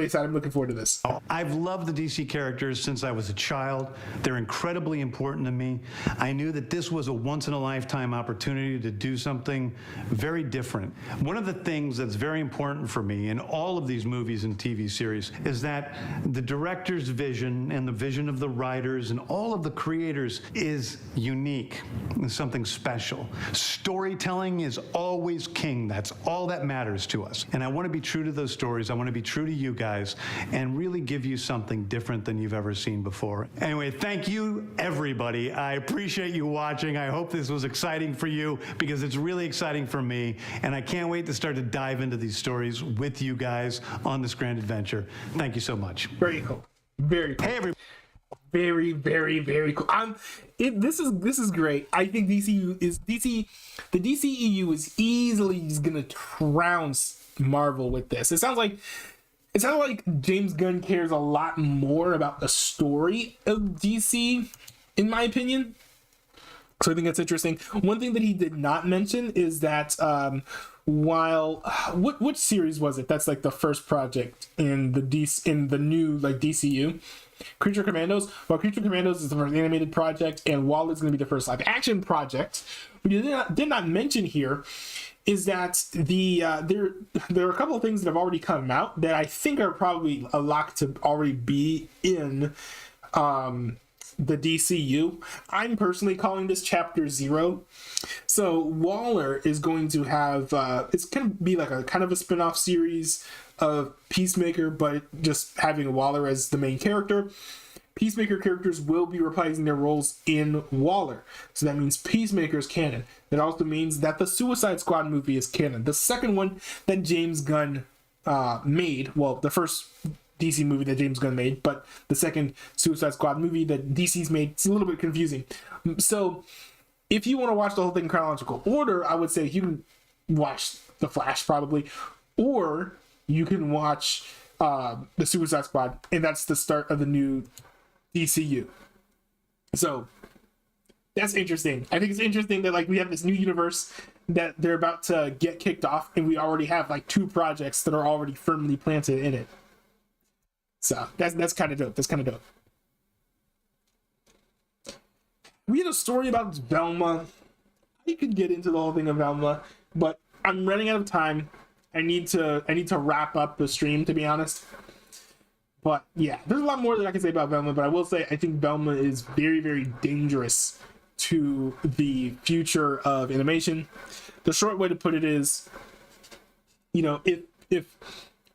excited. I'm looking forward to this. I've loved the DC characters since I was a child. They're incredibly important to me. I knew that this was a once-in-a-lifetime opportunity to do something very different. One of the things that's very important for me in all of these movies and TV series is that the director's vision and the vision of the writers and all of the creators is unique. It's something special. Storytelling is always king. That's all that matters to us. And I want to be true to those stories. I want to be true to you guys and really give you something different than you've ever seen before. Anyway, thank you, everybody. I appreciate you watching. I hope this was exciting for you because it's really exciting for me. And I can't wait to start to dive into these stories with you guys on this grand adventure. Thank you so much. Very cool. Very cool. Hey, everybody. Very, very, very cool. This is great. I think the DCEU is easily gonna trounce Marvel with this. It sounds like James Gunn cares a lot more about the story of DC, in my opinion. So I think that's interesting. One thing that he did not mention is that which series was it? That's the first project in the new DCU. Creature Commandos. Well, Creature Commandos is the first animated project, and Wall is going to be the first live action project. What you did not mention here is that there are a couple of things that have already come out that I think are probably a lock to already be in the DCU. I'm personally calling this Chapter 0. So Waller is going to have it's going to be a kind of a spin-off series of Peacemaker, but just having Waller as the main character. Peacemaker characters will be reprising their roles in Waller. So that means Peacemaker is canon. That also means that the Suicide Squad movie is canon. The second one that James Gunn made, well, the first DC movie that James Gunn made, but the second Suicide Squad movie that DC's made, it's a little bit confusing. So if you want to watch the whole thing in chronological order, I would say you can watch The Flash probably, or you can watch the Suicide Squad, and that's the start of the new DCU. So that's interesting. I think it's interesting that like we have this new universe that they're about to get kicked off, and we already have like 2 projects that are already firmly planted in it. So that's kind of dope. That's kind of dope. We had a story about Velma. I could get into the whole thing of Velma, but I'm running out of time. I need to wrap up the stream, to be honest. But yeah, there's a lot more that I can say about Velma, but I will say I think Velma is very, very dangerous to the future of animation. The short way to put it is, you know, if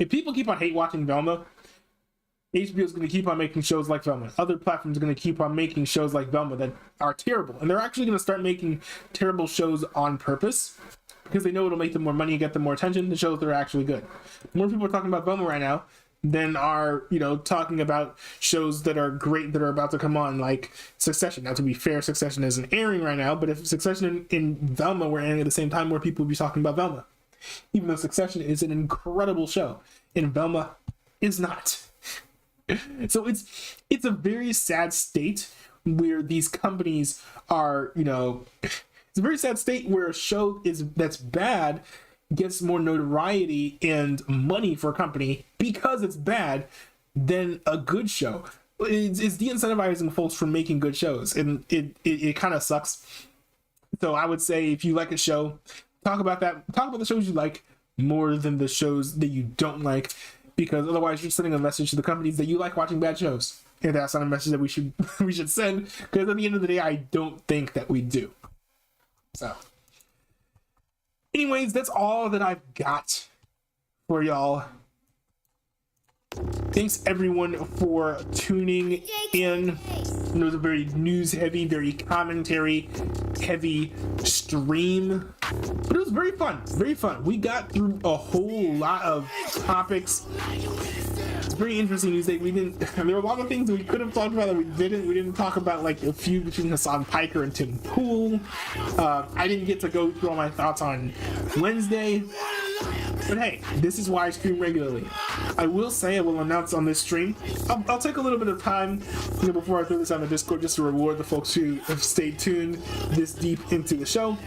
people keep on hate watching Velma, HBO is going to keep on making shows like Velma. Other platforms are going to keep on making shows like Velma that are terrible. And they're actually going to start making terrible shows on purpose because they know it'll make them more money and get them more attention to shows that are actually good. More people are talking about Velma right now than are, you know, talking about shows that are great that are about to come on, like Succession. Now, to be fair, Succession isn't airing right now, but if Succession and Velma were airing at the same time, more people would be talking about Velma. Even though Succession is an incredible show, and Velma is not. So it's a very sad state where these companies are, you know, it's a very sad state where a show that's bad gets more notoriety and money for a company because it's bad than a good show. It's de-incentivizing folks from making good shows, and it kind of sucks. So I would say if you like a show, talk about the shows you like more than the shows that you don't like, because otherwise you're sending a message to the companies that you like watching bad shows, and that's not a message that we should send, because at the end of the day I don't think that we do. So anyways, that's all that I've got for y'all. Thanks everyone for tuning in. It was a very news heavy, very commentary heavy stream, but it was very fun. Very fun. We got through a whole lot of topics. It's very interesting news day. There were a lot of things that we could have talked about that we didn't. We didn't talk about like a feud between Hassan Piker and Tim Pool. I didn't get to go through all my thoughts on Wednesday. But hey, this is why I stream regularly. I will say, I will announce on this stream, I'll take a little bit of time, you know, before I throw this on the Discord, just to reward the folks who have stayed tuned this deep into the show.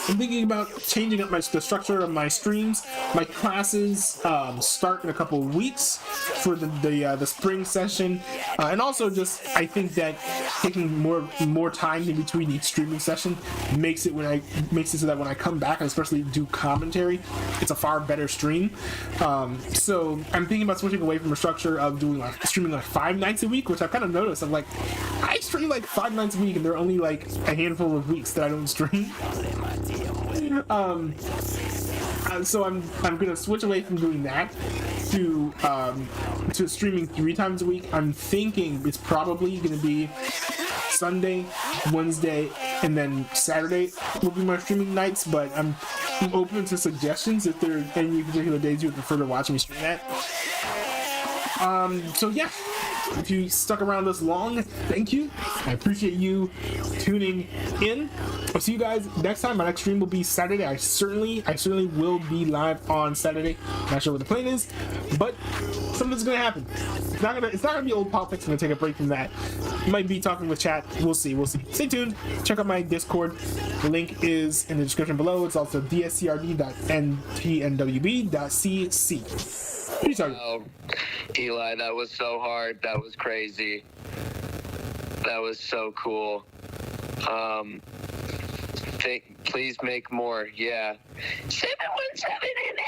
I'm thinking about changing up the structure of my streams. My classes start in a couple of weeks for the spring session, and also just I think that taking more time in between each streaming session makes it so that when I come back and especially do commentary, it's a far better stream. So I'm thinking about switching away from a structure of doing streaming 5 nights a week, which I've kind of noticed. I'm like, I stream 5 nights a week, and there are only a handful of weeks that I don't stream. So I'm gonna switch away from doing that to streaming 3 times a week. I'm thinking it's probably gonna be Sunday, Wednesday, and then Saturday will be my streaming nights, but I'm open to suggestions if there are any particular days you would prefer to watch me stream at. So yeah, if you stuck around this long, thank you. I appreciate you tuning in. I'll see you guys next time. My next stream will be Saturday. I certainly will be live on Saturday. Not sure what the plan is, but something's gonna happen. It's not gonna be old politics. I'm gonna take a break from that. Might be talking with chat. We'll see. Stay tuned. Check out my Discord. The link is in the description below. It's also dscrd.ntnwb.cc. Wow, Eli, that was so hard. That was crazy. That was so cool. Please make more. Yeah. 717 and